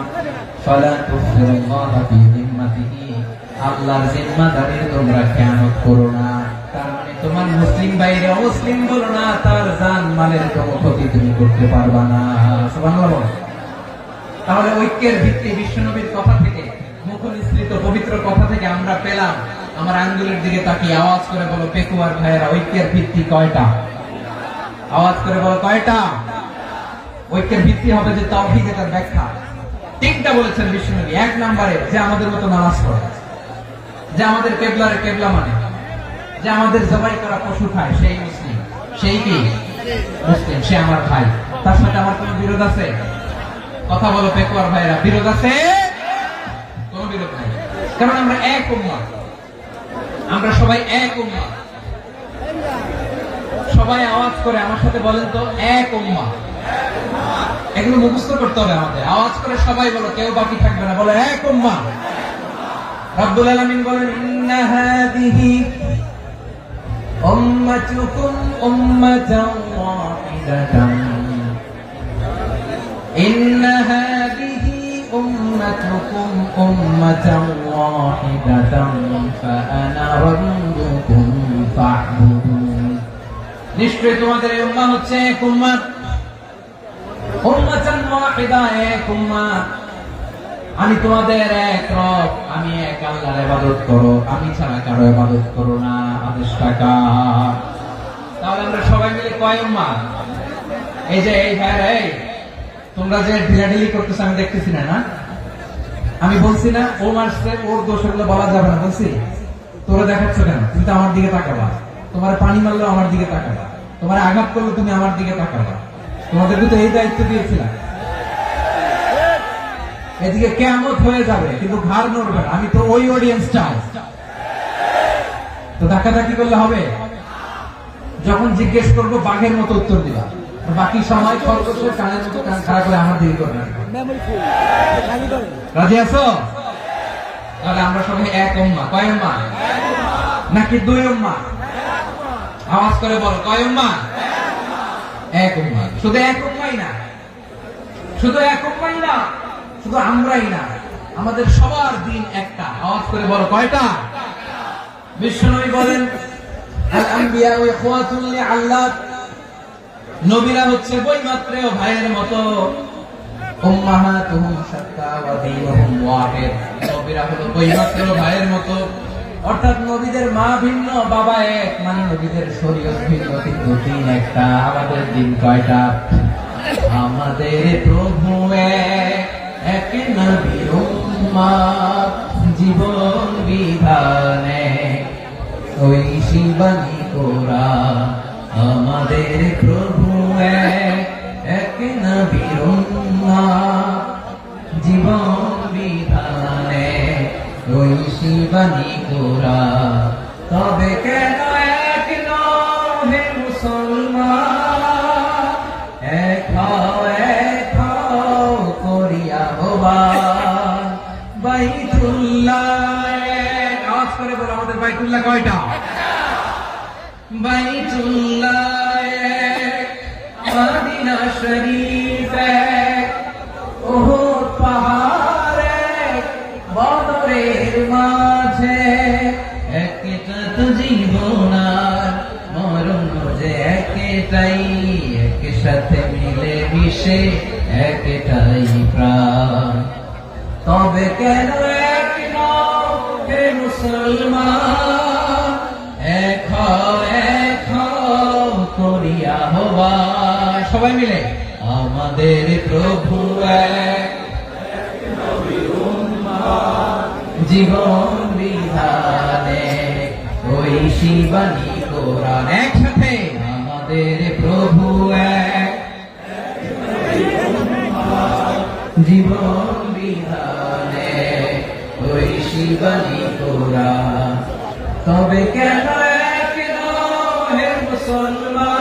Speaker 1: ফালা তুগফিরুল্লাহ ফি যিম্মাতিহি, আল্লাহর জিম্মাদারির তোমরা খেয়ানত করো না। তার মানে তোমার মুসলিম বাইরে অমুসলিম বলো না, তার জান মালের কোনো ক্ষতি তুমি করতে পারবা না। সুবহানাল্লাহ। তাহলে ঐক্যের ভিত্তি বিশ্বনবীর কথা থেকে, মুখনিসৃত পবিত্র কথা থেকে আমরা পেলাম। আমার আঙ্গুলের দিকে তাকিয়ে আওয়াজ করে বলো পেকুয়ার ভাইয়েরা, ঐক্যের ভিত্তি কয়টা? আওয়াজ করে বলো কয়টা? ঐক্যের ভিত্তি হবে যে তাওহীদ, এটার ব্যাখ্যা তিনটা বলেছেন বিশ্বনবী। এক নম্বরে, যে আমাদের মতো নামাজ পড়ে, যে আমাদের কিবলারে কিবলা মানে, যে আমাদের জবাই করা পশু খায়, সেই মুসলিম। সেই কি মুসলিম? সে আমার ভাই। তার সাথে আমার কোনো বিরোধ আছে? কথা বলো পেকুয়ার ভাইয়েরা, বিরোধ আছে? কোনো বিরোধ নাই, কারণ আমরা এক উম্মাহ, আমরা সবাই এক উম্মাহ। সবাই আওয়াজ করে আমার সাথে বলেন তো, এক উম্মাহ। এগুলো মুখস্থ করতে হবে আমাদের। আওয়াজ করে সবাই বলো, কেউ বাকি থাকবে না, বলো এক উম্মাহ। রব্বুল আলামিন বলেন, ইন্না হাদিহি উম্মাতুকুম উম্মাতান ওয়াহিদাতান, ইন্না হাদিহি উম্মাতুকুম উম্মাতান ওয়াহিদাতান ফাআনা রাব্বুকুম ফা'বুদুন। নিশ্চয় তোমাদের এই উম্মাহ হচ্ছে এক উম্মাত, উম্মাতান ওয়াহিদা, এক উম্মাত। আমি তোমাদের এক রব, আমি এক আল্লাহর ইবাদত করো, আমি ছাড়া কারো ইবাদত করো না। আদেশটা কার? তাহলে আমরা সবাই মিলে কয় উম্মাহ? এই যে এই ভাইরা, এই তোমরা যে ঢিলাঢিলি করতেছ আমি দেখতেছি না, না? আমি বলছি না ও মারছে, ওর দোষ, এগুলো বলা যাবে না বলছি? তোরা দেখাচ্ছ কেন? তুমি তো আমার দিকে তাকাবা। তোমার পানি মারলো আমার দিকে তাকাবা, তোমার আঘাত করলো তুমি আমার দিকে তাকাবা। তোমাদেরকে তো এই দায়িত্ব দিয়েছিলাম। এদিকে কিয়ামত হয়ে যাবে কিন্তু ঘাড় নড়বে না, আমি তো ওই অডিয়েন্স চাই। তো ধাক্কাধাক্কি করলে হবে? যখন জিজ্ঞেস করবো বাঘের মতো উত্তর দিবা, বাকি সময় খরগোশের কানের মতো কান খাড়া করে আমার দিকে করবে। রাজি আছো? তাহলে আমরা সবাই এক উম্মাহ। কয় উম্মাহ? নাকি দুই উম্মাহ? আওয়াজ করে বলো, কয় উম্মাহ? এক উম্মাহ। শুধু এক উম্মাহই না, শুধু এক উম্মাহই না, শুধু আমরাই না, আমাদের সবার দিন একটা। আওয়াজ করে বলো কয়টা? বিশ্বনবী বলেন, আল আম্বিয়া ইখওয়াতুন লিআল্লাত, নবীরা হচ্ছে বৈমাত্রেয় ভাইয়ের মতো। উম্মাহাতুহুম শাত্তা ওয়া দীনুহুম ওয়াহিদ, নবীরা হলো বৈমাত্রেয় ভাইয়ের মতো। অর্থাৎ নবীদের মা ভিন্ন, বাবা এক, মানে নবীদের শরীয়ত ভিন্ন, কিন্তু দিন একটা। আমাদের দিন কয়টা? আমাদের প্রভু এক, নবীর উম্মাহ, জীবন বিধানে ওই শিবানী কোরআন আমাদের প্রভু এক নবীর উম্মত জীবন বিধানে ঐশী বাণী কোরআন তবে কেন এক নহে মুসলমান এক হও করিয়া হবান বাইতুল্লাহ আওয়াজ করে বলো আমাদের বাইতুল্লাহ কয়টা বাইতুল্লাহ মদিনা শরীফ ওহদ পাহাড়ে বদরের মাঝে একটা তো জীবন আর মরণ যে একটাই একসাথে মিলে মিশে একটাই প্রাণ তবে কেন এক নও হে মুসলমান এক হও করিয়া হবা সবাই মিলে আমাদের প্রভু এক জীবন বিধানে ঐশী বাণী কোরআন একসাথে আমাদের প্রভু এক জীবন বিধানে ঐশী বাণী কোরআন তবে কেন এক হে মুসলমান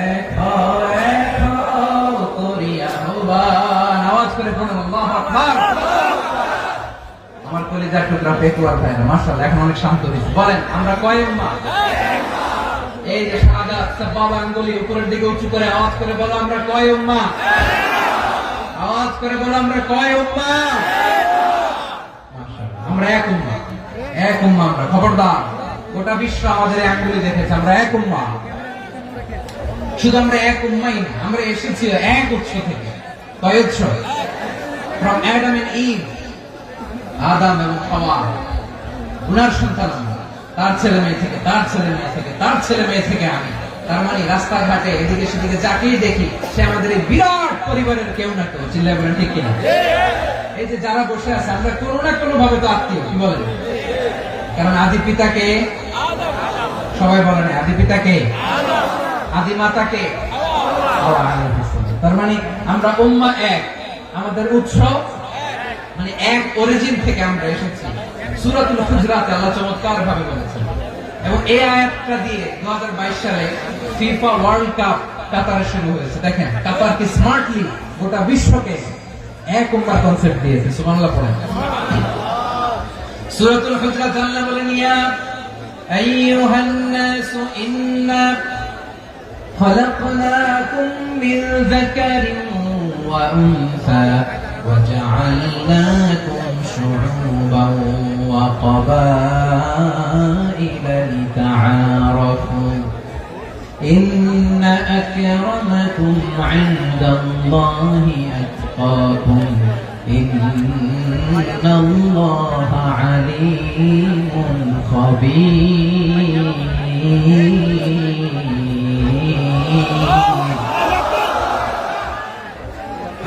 Speaker 1: এক হও করিয়া হবান আওয়াজ করে পড়ুন আল্লাহু আকবার আমার কলিজার টুকরা পেকুয়ার ভাইরা মাশাআল্লাহ এখন অনেক শান্ত হয়েছে বলেন আমরা কয় উম্মাহ এই যে শাহাদাত সাবাব আঙ্গুলি উপরের দিকে উঁচু করে আওয়াজ করে বলো আমরা কয় উম্মাহ আওয়াজ করে বলো আমরা কয় উম্মাহ মাশাআল্লাহ আমরা এক উম্মাহ আমরা খবরদার গোটা বিশ্ব আমাদের আঙ্গুলি দেখেছে আমরা এক উম্মাহ শুধু আমরা এক উম্মাই না আমরা এসেছি এক উৎস থেকে কয় উৎস from Adam and Eve আদম এবং হাওয়া উনার সন্তান আমরা তার ছেলে মেয়ে থেকে তার ছেলে মেয়ে থেকে তার ছেলে মেয়ে থেকে আমি তার মানে রাস্তাঘাটে এদিকে সেদিকে যাকেই দেখি সে আমাদের এই বিরাট পরিবারের কেউ না কেউ চিল্লায় বলেন ঠিক কিনা এই যে যারা বসে আছে আমরা কোনো না কোনো ভাবে তো আত্মীয় কি বলেন কারণ আদি পিতাকে সবাই বলেন আদি পিতাকে আদি মাতাকে তার মানে আমরা উম্মাহ এক আমাদের উৎস মানে এক অরিজিন থেকে আমরা এসেছি সূরাতুল হুজরাতে আল্লাহ চমৎকার ভাবে বলেছেন এবং এই আয়াতটা দিয়ে 2022 সালে ফিফা ওয়ার্ল্ড কাপ কাতারে শুরু হয়েছে দেখেন কাতার কি স্মার্টলি গোটা বিশ্বকে এক উম্মাহ কনসেপ্ট দিয়েছে সুবহানাল্লাহ পড়েন সূরাতুল হুজরাত আল্লাহ বলেন ইয়া আইয়ুহান নাস ইন্না খলাকনাকুম মিন যাকারিন ওয়া উনসা وجعلناكم شعوبا وقبائل لتعارفوا إن أكرمكم عند الله أتقاكم إن الله عليم خبير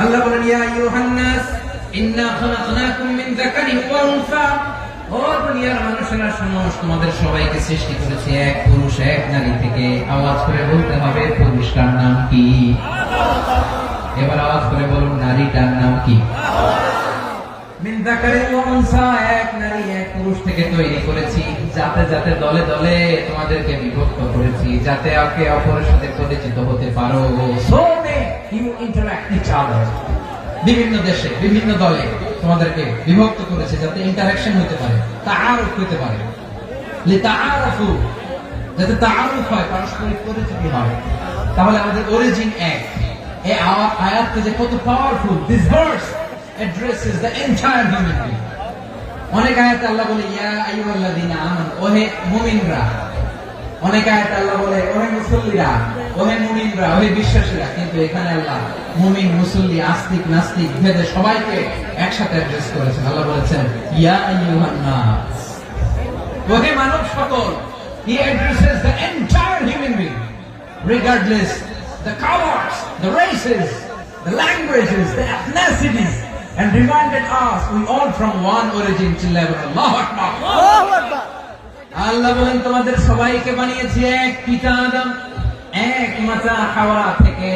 Speaker 1: আল্লাহ বলেন ইয়া আইয়ুহান নাস ইন্না খালাকনাকুম মিন যাকারিন ওয়া উনসা ও দুনিয়ার মানুষেরা শোনো তোমাদের সবাইকে সৃষ্টি করেছি এক পুরুষ এক নারী থেকে আওয়াজ করে বলতে হবে পুরুষটার নাম কি এবার আওয়াজ করে বলুন নারীটার নাম কি মিন যাকারিন ওয়া উনসা এক নারী এক পুরুষ থেকে তৈরি করেছি যাতে যাতে দলে দলে তোমাদেরকে বিভক্ত করেছি যাতে একে অপরের সাথে পরিচিত হতে পারো so you interact each other বিভিন্ন দেশে বিভিন্ন দলে তোমাদেরকে বিভক্ত করেছে যাতে ইন্টারঅ্যাকশন হতে পারে তাআরুফ হতে পারে লিতাআরফু যাতে তাআরুফ হয় পারস্পরিক পরিচিতি হয় তাহলে আমাদের অরিজিন এক এই আয়াতটা যে কত powerful this verse addresses the entire human being অনেক আয়াতে আল্লাহ বলে ইয়া আইয়ুহাল্লাযীনা আমানু ওহে মুমিনরা অনেক আয়াতে আল্লাহ বলে ওহে মুসল্লিরা ওহে মুমিনরা ওহে বিশ্বাসীরা কিন্তু এখানে আল্লাহ মুমিন মুসল্লি আস্তিক নাস্তিক ভেদে সবাইকে একসাথে অ্যাড্রেস করেছেন আল্লাহ বলেছেন ইয়া আইয়ুহান নাস ওহে মানব সকল he addresses the entire human being regardless the colors the races the languages the ethnicities and reminded us we all from one origin till level Allahu Akbar আল্লাহ বলেন তোমাদের সবাইকে বানিয়েছি এক পিতা আদম, এক মাতা হাওয়া থেকে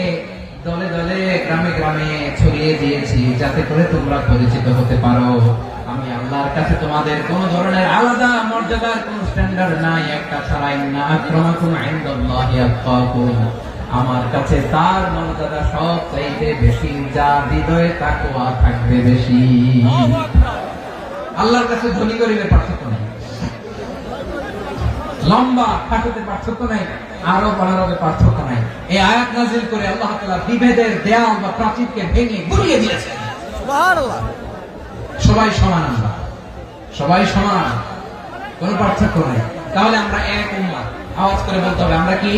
Speaker 1: দলে দলে গ্রামে গ্রামে ছড়িয়ে দিয়েছি যাতে করে তোমরা পরিচিত হতে পারো। আমি আল্লাহর কাছে তোমাদের কোন ধরনের আলাদা মর্যাদার কোন স্ট্যান্ডার্ড নাই, একটা ছাড়া ইন্না আক্রামাকুম ইনদাল্লাহি আতকাকুম। আমার কাছে তার মর্যাদা সব চাইতে বেশি, যার হৃদয়ে তাকওয়া থাকবে বেশি। আল্লাহর কাছে ধনী গরিবের পার্থক্য নেই, লম্বা খাটোতে পার্থক্য নাই, আরব অনারবে পার্থক্য নাই। এই আয়াত নাযিল করে আল্লাহ তাআলা বিভেদের দেয়াল বা প্রাচীরকে ভেঙে গুড়িয়ে দিয়েছেন।
Speaker 2: সুবহানাল্লাহ।
Speaker 1: সবাই সমান, আমরা সবাই সমান, কোন পার্থক্য নাই। তাহলে আমরা এক উম্মাহ। আওয়াজ করে বলতে হবে আমরা কি?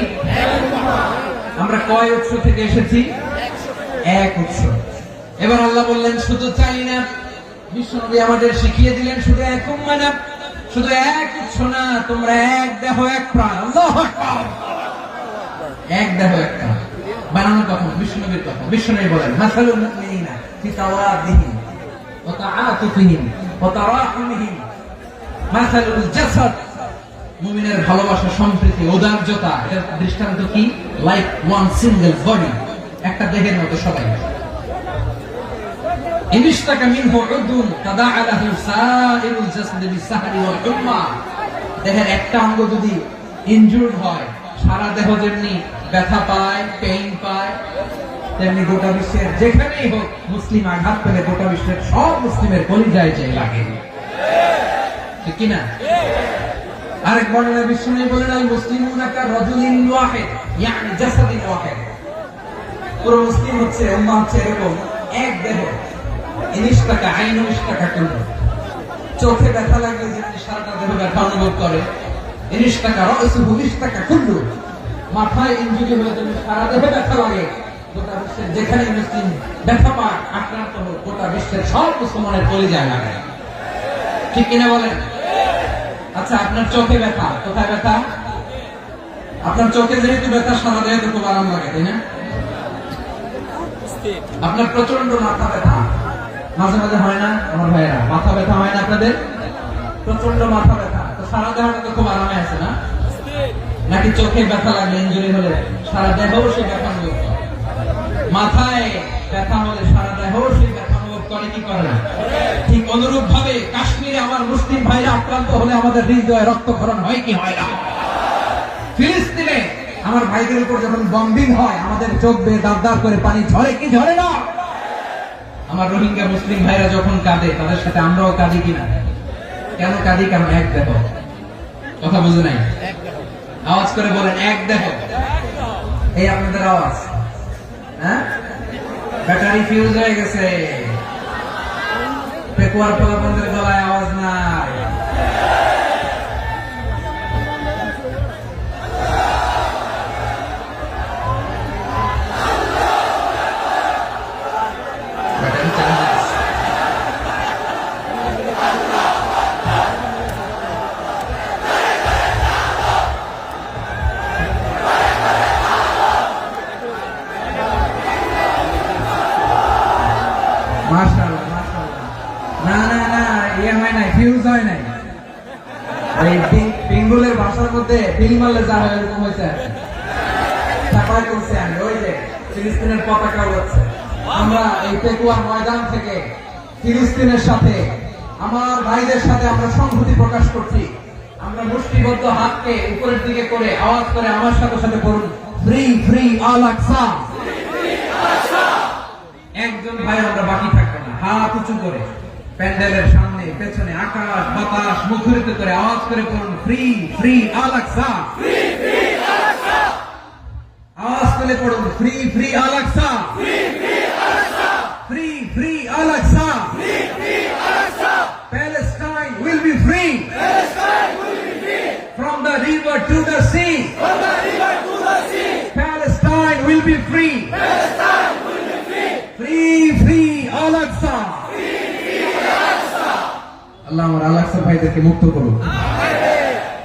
Speaker 1: আমরা কয় উৎস থেকে এসেছি? এক উৎস। এবার আল্লাহ বললেন শুধু চাই না, বিশ্বনবী আমাদের শিখিয়ে দিলেন শুধু এক উম্মাহ না, শুধু এক উৎস না, তোমরা এক দেহ এক প্রাণ। আল্লাহু আকবার। এক দেহ এক প্রাণ বানানো কখন? বিশ্বনবীর কথা। বিশ্বনবী বলেন মাসালুল মুমিনিনা ফি তাওয়াদিহিম ওয়া তাআতুফিহিম ওয়া তারাহুমিহিম মাসালুল জাসাদ। মুমিনের ভালোবাসা, সম্প্রীতি, উদারতা, এর দৃষ্টান্ত কি? লাইক ওয়ান সিঙ্গেল বডি, একটা দেহের মতো সবাই। ইনশতাকা মিনহু উদুন তাদাআ লাহু সাইরুল জাসাদি বিসাহরি ওয়াল হুম্মা। দেহের একটা অঙ্গ যদি ইনজুরড হয়, সারা দেহ যেমনি ব্যথা পায়, পেইন পায়, তেমনি গোটা বিশ্বের যেখানেই হোক মুসলিম আঘাত পেলে গোটা বিশ্বের সব মুসলিমের কলিজায় যে লাগে, ঠিক কি না? আরেক বর্ণনা বিশ্বনবী বলেন আল মুসলিমুনা কা রাজুলিন ওয়াহিদ ইয়ানি জাসাদিন ওয়াহিদ। পুরো মুসলিম হচ্ছে, উম্মাহ হচ্ছে এরকম এক দেহ। ইনশতাকা আইনু ইশতাকা কুল্লু। চোখে ব্যথা লাগলে যেমনি সারাটা দেহ ব্যথা অনুভব করে, ইনশতাকা রাসুহু ইশতাকা কুল্লু। মাথায় ইনজুরি হলে যেমনি সারা দেহে ব্যথা লাগে, গোটা বিশ্বের যেখানে মুসলিম ব্যথা পায়, আক্রান্ত হোক, গোটা বিশ্বের সব মুসলমানের কলিজায় লাগে, ঠিক কিনা বলেন? আচ্ছা, আপনার চোখে ব্যথা, কোথায় ব্যথা? আপনার চোখে যেহেতু ব্যথা, সারা দেহে তো খুব আরাম লাগে, তাই না? আপনার প্রচন্ড মাথা ব্যথা মাঝে মাঝে হয় না আমার ভাইয়েরা? মাথা ব্যথা হয় না আপনাদের? প্রচন্ড মাথা ব্যথা, তো সারা দেহ তো খুব আরামে আছে না? নাকি চোখে ব্যথা লাগলে, ইনজুরি হলে সারা দেহ সেই ব্যথা অনুভব করে? মাথায় ব্যথা হলে সারা দেহ সেই ব্যথা অনুভব করে কি করে না? ঠিক অনুরূপ ভাবে কাশ্মীরে আমার মুসলিম ভাইরা আক্রান্ত হলে আমাদের হৃদয়ে রক্তক্ষরণ হয় কি হয় না? ফিলিস্তিনে আমার ভাইদের উপর যখন বম্বিং হয়, আমাদের চোখ বেয়ে দাঁত দাঁত করে পানি ঝরে কি ঝরে না? আমার রোহিঙ্গা মুসলিম ভাইরা যখন কাঁদে, তাদের সাথে আমরাও কাঁদি কিনা? কেন কাঁদি? কারণ এক দেহ। কথা বুঝে নাই? আওয়াজ করে বলেন এক দেহ। এই আপনাদের আওয়াজ, হ্যাঁ? ব্যাটারি ফিউজ হয়ে গেছে, পেকুয়ার পোলাপনদের গলায় আওয়াজ নাই। বেঙ্গলের ভাষার মধ্যে ফিল্ম মারলে যা হয় এরকম হয়েছে। আমি ওই যে ফিলিস্তিনের পতাকা উড়াচ্ছে। আমরা এই পেকুয়া ময়দান থেকে ফিলিস্তিনের সাথে, আমার ভাইদের সাথে আমরা সংহতি প্রকাশ করছি। আমরা মুষ্টিবদ্ধ হাতকে উপরের দিকে করে আওয়াজ করে আমার সাথে সাথে বলুন ফ্রি ফ্রি আল আকসা। একজন ভাই আমরা বাকি থাকবো না, হাত উঁচু করে প্যান্ডেলের সামনে পেছনে আকাশ বাতাস মুখরিত করে আওয়াজ করে বলুন ফ্রি ফ্রি আল আকসা। আওয়াজ করে পড়ুন free free Al Aqsa, free free Al Aqsa. Palestine will be free from the river to the sea. Palestine will be free. Free free Al Aqsa. আল্লাহ আমার আল আকসা ভাইদেরকে মুক্ত করুন।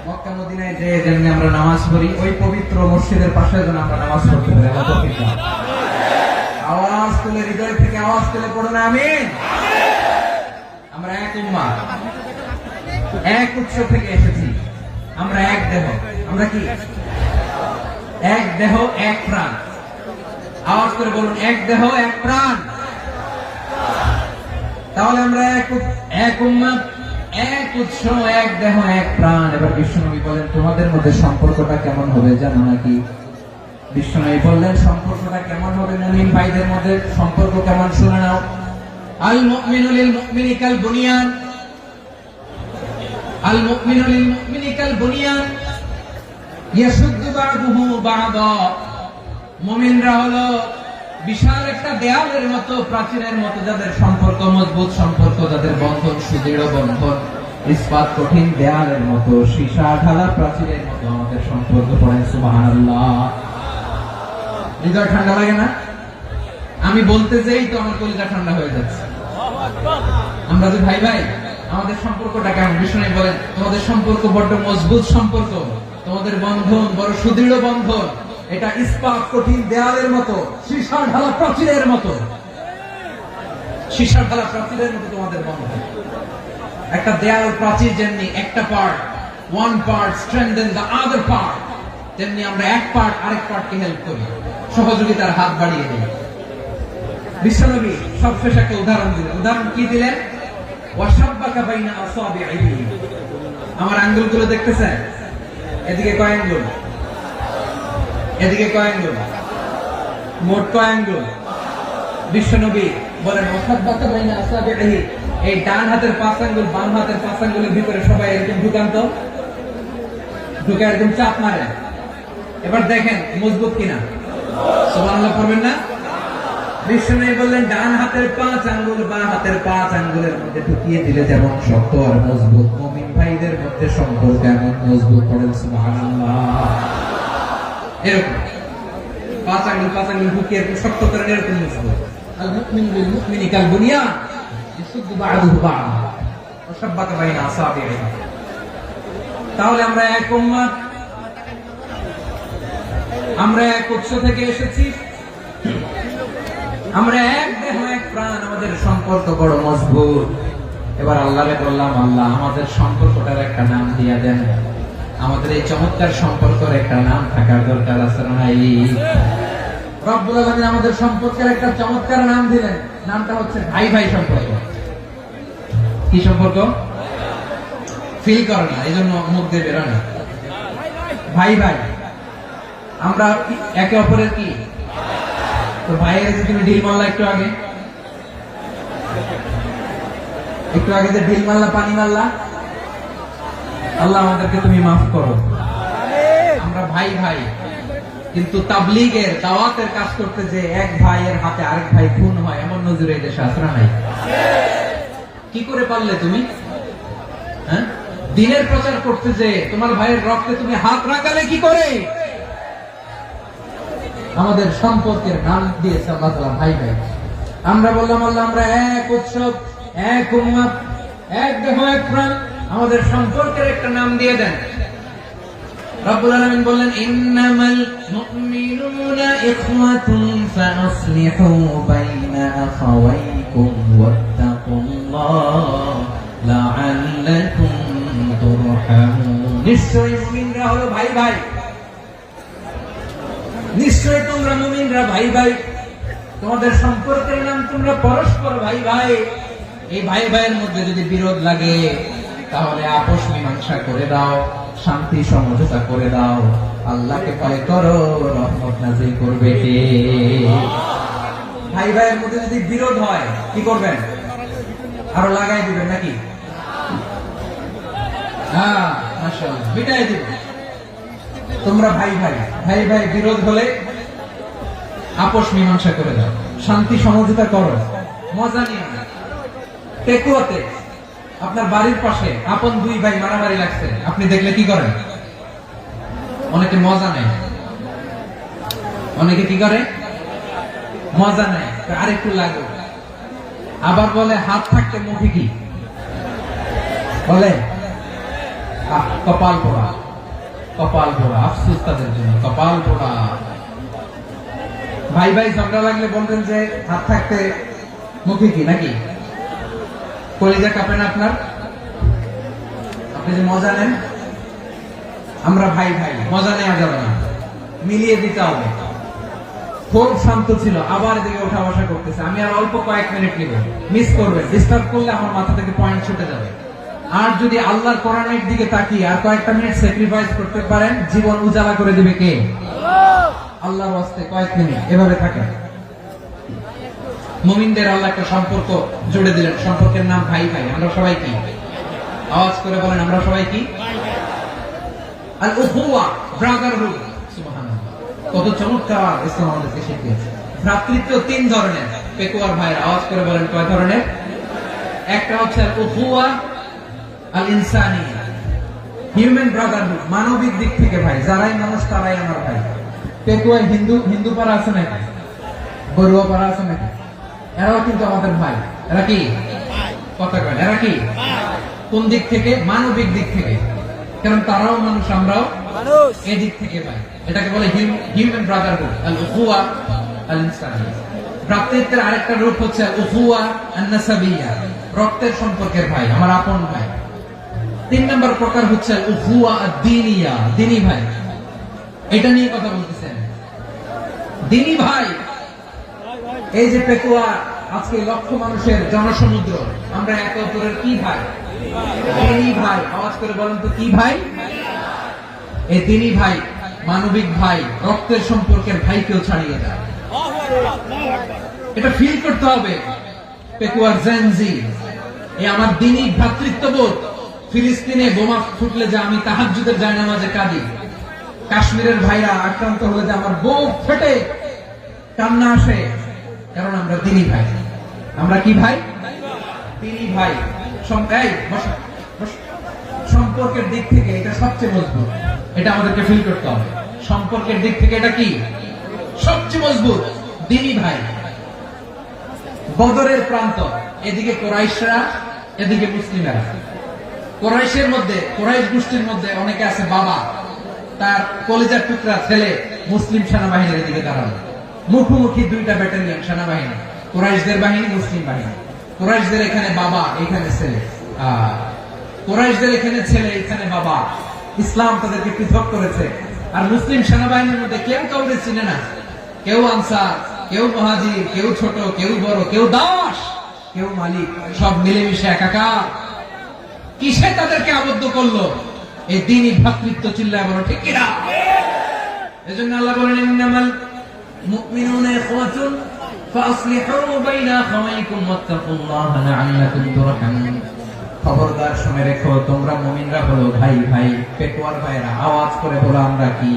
Speaker 1: মক্কা মদিনায় যে যেমনি আমরা নামাজ পড়ি, ওই পবিত্র মসজিদের পাশে যেন আমরা নামাজ পড়তে পারি। আল্লাহ তৌফিক দান। আওয়াজ তুলে, হৃদয় থেকে আওয়াজ তুলে পড়ুন আমিন। আমরা এক উম্মাহ, এক উৎস থেকে এসেছি, আমরা এক দেহ। আমরা কি? এক দেহ এক প্রাণ। আওয়াজ করে বলুন, এক দেহ এক প্রাণ। তাহলে আমরা এক উম্মত, এক উৎস, এক দেহ এক প্রাণ। এবার বিশ্বনবী বলেন, তোমাদের মধ্যে সম্পর্কটা কেমন হবে জানো নাকি? বিশ্বনবী বললেন, সম্পর্কটা কেমন হবে? মুমিন ভাইদের মধ্যে সম্পর্ক কেমন শুনে নাও। আল মুমিনু লিল মুমিনি কাল বুনিয়ান, আল মুমিনু লিল মুমিনি কাল বুনিয়ান ইয়াশুদ্দু বা'দুহু বা'দা। মুমিনরা হলো বিশাল একটা দেয়ালের মতো, প্রাচীরের মতো, যাদের সম্পর্ক মজবুত, সম্পর্ক যাদের বন্ধন সুদৃঢ় বন্ধন, ইস্পাত কঠিন দেয়ালের মতো, সীসা ঢালা প্রাচীরের মতো আমাদের সম্পর্ক। পড়েন সুবহানাল্লাহ। হৃদয় ঠান্ডা লাগে না? আমি বলতে যেই তো আমার কলিজা ঠান্ডা হয়ে যাচ্ছে। আমরা যে ভাই ভাই, আমাদের সম্পর্কটা কেমন? বিষ্ণু বলেন, তোমাদের সম্পর্ক বড্ড মজবুত সম্পর্ক, তোমাদের বন্ধন বড় সুদৃঢ় বন্ধন, এটা ইস্পাত কঠিন দেয়ালের মতো, সীসা ঢালা প্রাচীরের মতো, সীসা ঢালা প্রাচীরের মতো তোমাদের বন্ধন। একটা দেয়াল প্রাচীর যেমনি একটা part, one part strengthen the other part, তেমনি আমরা এক পার্ট আরেক পার্টকে হেল্প করি, সহযোগিতার হাত বাড়িয়ে দিই। বিশ্বনবী সবশেষ একটা উদাহরণ দিলেন। উদাহরণ কি দিলেন? ওয়াশাব্বাকা বাইনা আসাবিহি। আমার আঙ্গুলগুলো দেখতেছেন? এদিকে কয় আঙ্গুল? এদিকে কয় আঙ্গুল? মোট কয় আঙ্গুল? বিশ্বনবী বলেন, ওয়াশাব্বাকা বাইনা আসাবিহি, এই ডান হাতের 5 আঙ্গুল বাম হাতের 5 আঙ্গুলের ভিতরে সবাই এরকম ঢুকান্ত, ঢুকে একদম চাপ মারে। এবার দেখেন মজবুত কিনা। সুবহানাল্লাহ পড়বেন না? বিশ্বনবী বললেন, ডান হাতের 5 আঙ্গুল বাম হাতের 5 আঙ্গুলের মধ্যে ঢুকিয়ে দিলে যেমন শক্ত আর মজবুত, মুমিন ভাইদের মধ্যে সম্পর্ক এমন মজবুত। পড়েন সুবহানাল্লাহ। এরকম 5 আঙ্গুল ঢুকিয়ে শক্ত করে এরকম মজবুত। আল মুমিনু লিল মুমিনি কাল বুনিয়ান ইয়াশুদ্দু বা'দুহু বা'দা ওয়াশাব্বাকা বাইনা আসাবিহি। তাহলে আমরা এক উম্মত, আমরা এক উৎস থেকে এসেছি, আমরা এক দেহ এক প্রাণ, আমাদের সম্পর্ক বড় মজবুত। এবার আল্লাহরে বললাম, আল্লাহ আমাদের সম্পর্কটার একটা নাম দিয়ে দেন। আমাদের এই চমৎকার সম্পর্কের একটা নাম থাকার দরকার আছে না? রব্বুল আলামিন আমাদের সম্পর্কের একটা চমৎকার নাম দিলেন। নামটা হচ্ছে ভাই ভাই সম্পর্ক। কি সম্পর্ক? ফিল করে না, এই জন্য মুখ দিয়ে বেরোয় না। ভাই ভাই, আমরা একে অপরের কি? তো ভাইয়ের যে তুমি ঢিল মারলা একটু আগে, যে ঢিল মারলা, পানি মারলা, আল্লাহ আমাদেরকে তুমি মাফ করো। আমরা ভাই ভাই, কিন্তু তাবলীগের দাওয়াতের কাজ করতে যে এক ভাইয়ের হাতে আরেক ভাই খুন হয়, এমন নজির এই দেশে আছে না? নাই। কি করে পারলে তুমি? হ্যাঁ, দিনের প্রচার করতে যে তোমার ভাইয়ের রক্তে তুমি হাত রাখালে কি করে? আমাদের সম্পর্কের নাম দিয়েছে আল্লাহ তাআলা ভাই ভাই। আমরা বললাম, আল্লাহ আমরা এক উৎসব, এক উম্মত, এক দেহ এক প্রাণ, আমাদের সম্পর্কের একটা নাম দিয়ে দেন। রব্বুল আলামিন বললেন, ইন্নামাল মুমিনুনা ইখওয়াতুন ফাসলিহু বাইনা আখাওয়াইকুম ওয়াত্তাকুল্লাহ লাআল্লাকুম তুরহামুন। নিশ্চয়ই মুমিনরা হলো ভাই ভাই, নিশ্চয়ই তোমরা মুমিনরা ভাই ভাই, তোমাদের সম্পর্কের নাম তোমরা পরস্পর ভাই ভাই। এই ভাই ভাইয়ের মধ্যে যদি বিরোধ লাগে তাহলে আপোষ মীমাংসা করে দাও, শান্তি সমঝোতা করে দাও। আল্লাহকে ভয় করো, রহমত নাযিল করবে কে? ভাই ভাইয়ের মধ্যে যদি বিরোধ হয় কি করবেন? আরো লাগাই দিবেন নাকি? হ্যাঁ, মাশাআল্লাহ, মিটাই দিবেন। তোমরা ভাই ভাই, ভাই ভাই বিরোধ হলে আপোষ মীমাংসা করে দাও, শান্তি সমঝোতা করো, মজা নিও না। টেকুয়াতে আপনার বাড়ির পাশে আপন দুই ভাই মারামারি লাগছে, আপনি দেখলে কি করেন? অনেকে মজা নেয়। অনেকে কি করে? মজা নেয়, আরেকটু লাগে। আবার বলে হাত থাকতে মুখে কি বলে? কপাল পোড়া, কপাল পোড়া। আফসোস তাদের জন্য, কপাল পোড়া। ভাই ভাই ঝগড়া লাগলে বলবেন যে হাত থাকতে মুখে কি, নাকি? কলিজা কাঁপে না আপনার? আপনি যে মজা নেন, আমরা ভাই ভাই, মজা নেওয়া যাবে না, মিলিয়ে দিতে হবে। খুব শান্ত ছিল, আবার এদিকে ওঠা বসা করতেছে। আমি আর অল্প কয়েক মিনিট নিব, মিস করবেন, ডিস্টার্ব করলে আমার মাথা থেকে পয়েন্ট ছুটে যাবে। আর যদি আল্লাহর কোরআনের দিকে তাকিয়ে আর কয়েকটা মিনিট স্যাক্রিফাইস করতে পারেন, জীবন উজালা করে দিবে কে? আল্লাহর ওয়াস্তে কয়েক মিনিট এভাবে থাকেন। মুমিনদের আল্লাহ একটা সম্পর্ক জুড়ে দিলেন, সম্পর্কের নাম ভাই ভাই। আমরা সবাই কি? আওয়াজ করে বলেন, আমরা সবাই কি? আল উখুয়া, ব্রাদারহুড। সুবহানাল্লাহ, কত চমৎকার ইসলাম আমাদেরকে শিখিয়েছে। ভ্রাতৃত্ব তিন ধরনের। পেকুয়ার ভাইরা আওয়াজ করে বলেন, কয় ধরনের? একটা হচ্ছে আল উখুয়া আল ইনসানিয়া, হিউম্যান ব্রাদারহুড, মানবিক দিক থেকে ভাই, যারাই মানুষ তারাই আমার ভাই। পেকুয়ায় হিন্দু পাড়া আছে নাকি? বড়ুয়া পাড়া আছে নাকি? এরাও কিন্তু আমাদের ভাই। এরা কি? কথা কয়, এরা কি? কোন দিক থেকে? মানবিক দিক থেকে। কারণ তারাও মানুষ, আমরাও
Speaker 2: মানুষ।
Speaker 1: এই দিক থেকে ভাই। এটাকে বলে হিউম্যান ব্রাদারহুড, আল উখুয়া আল ইনসানিয়া। ভ্রাতৃত্বের আরেকটা রূপ হচ্ছে আল উখুয়া আন নাসাবিয়া, রক্তের সম্পর্কের ভাই, আমার আপন ভাই। তিন নম্বর প্রকার হচ্ছে আল উখুয়া আদ-দীনিয়া, দ্বীনি ভাই। এটা নিয়ে কথা বলতেছেন, দ্বীনি ভাই। এই যে পেকুয়া, আজকে লক্ষ মানুষের জনসমুদ্র, আমরা একে অপরের কি ভাই? দ্বীনি ভাই। আওয়াজ করে বলেন তো, কি ভাই? এই দ্বীনি ভাই, মানবিক ভাই, রক্তের সম্পর্কের ভাইকেও ছাড়িয়ে যায়। এটা ফিল করতে হবে। পেকুয়ার জেনজি, এই আমার দ্বীনি ভ্রাতৃত্ববোধ। ফিলিস্তিনে বোমা ফুটলে যে আমি তাহাজ্জুদের জায়নামাজে কাঁদি, কাশ্মীরের ভাইরা আক্রান্ত হলে যে আমার বুক ফেটে কান্না আসে, কারণ আমরা দ্বীনি ভাই। আমরা কি ভাই? দ্বীনি ভাই। সম্পর্কের দিক থেকে এটা সবচেয়ে মজবুত। এটা আমাদেরকে ফিল করতে হবে। সম্পর্কের দিক থেকে এটা কি? সবচেয়ে মজবুত, দ্বীনি ভাই। বদরের প্রান্ত, এদিকে কুরাইশরা, এদিকে মুসলিমেরা। কুরাইশের মধ্যে, কুরাইশ গোষ্ঠীর মধ্যে অনেকে আছে বাবা, তার কলিজার টুকরা ছেলে মুসলিম সেনাবাহিনীর দিকে দাঁড়ানো। মুখোমুখি দুইটা ব্যাটালিয়ন সেনাবাহিনী, কুরাইশদের বাহিনী, মুসলিম বাহিনী। কুরাইশদের এখানে বাবা, এখানে ছেলে। কুরাইশদের এখানে ছেলে, এখানে বাবা। ইসলাম তাদেরকে পৃথক করেছে। আর মুসলিম সেনাবাহিনীর মধ্যে কেউ কাউকে চিনে না। কেউ আনসার, কেউ মুহাজির, কেউ ছোট, কেউ বড়, কেউ দাস, কেউ মালিক, সব মিলেমিশে একাকার। কিসে তাদেরকে আবদ্ধ করলো? এই দ্বীনি ভ্রাতৃত্ব। চিল্লায় বলো ঠিক কিনা? এজন্য আল্লাহ বলেন, ইন্নামাল মুমিনুনা ইখওয়াতুন ফাসলিহু বাইনা আখাওয়াইকুম ওয়াত্তাকুল্লাহা লাআল্লাকুম তুরহামুন। খবরদার শুনে রেখো, তোমরা মুমিনরা হলো ভাই ভাই। পেকুয়ার ভাইরা আওয়াজ করে বলো, আমরা কি?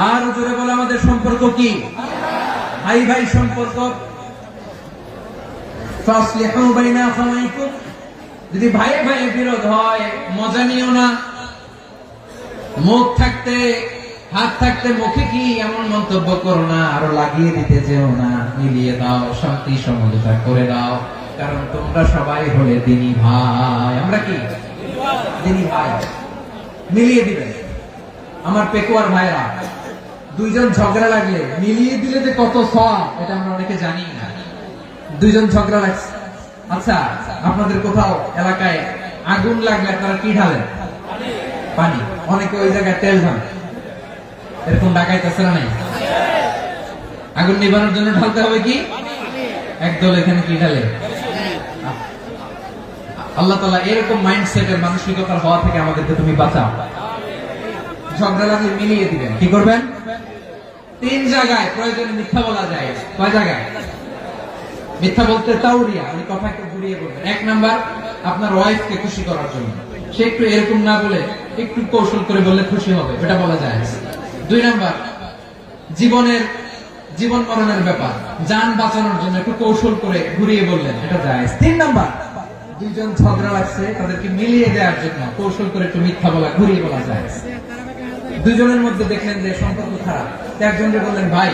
Speaker 1: আর জোরে বলো, আমাদের সম্পর্ক কি? ভাই ভাই সম্পর্ক। ফাসলিহু বাইনা আখাওয়াইকুম, যদি ভাই ভাই বিরোধ হয় মজা নিও না। মুখ থাকতে, হাত থাকতে মুখে কি এমন মন্তব্য করো না, আরো লাগিয়ে দিতে যেও না। মিলিয়ে দাও, শান্তি সমঝোতা করে দাও, কারণ তোমরা সবাই হলে দ্বীনি ভাই। আমরা কি? দ্বীনি ভাই। মিলিয়ে দিবেন। আমার পেকুয়ার ভাইরা, দুইজন ঝগড়া লাগলে মিলিয়ে দিলে যে কত সওয়াব, এটা আমরা অনেকে জানি না। দুইজন ঝগড়া লাগছে, আচ্ছা আপনাদের কোথাও এলাকায় আগুন লাগলে আপনারা কি ঢালেন? পানি। অনেকে ওই জায়গায় তেল ঢালে। এরকম ডাকাইতেছে না? নাই। আগুন নিবানোর জন্য ঢালতে হবে কি? একদল এখানে কি ঢালে? আল্লাহ তাআলা এরকম মাইন্ডসেটের মানসিকতার হওয়া থেকে আমাদেরকে তুমি বাঁচাও। ঝগড়া লাগলে মিলিয়ে দিবেন। কি করবেন? তিন জায়গায় প্রয়োজনে মিথ্যা বলা যায়। কয় জায়গায় মিথ্যা বলতে? তাওরিয়া, ওই কথাকে ঘুরিয়ে বলবেন। এক নাম্বার, আপনার ওয়াইফকে খুশি করার জন্য। সে একটু এরকম না বলে একটু কৌশল করে বললে খুশি হবে, এটা বলা যায়। দুই নাম্বার, জীবন মরণের ব্যাপার, জান বাঁচানোর জন্য একটু কৌশল করে ঘুরিয়ে বললেন, এটা যায়। তিন নাম্বার, দুইজন ঝগড়া লাগছে, তাদেরকে মিলিয়ে দেওয়ার জন্য কৌশল করে একটু মিথ্যা বলা, ঘুরিয়ে বলা যায়। দুজনের মধ্যে দেখলেন যে সম্পর্ক খারাপ, একজনকে বললেন, ভাই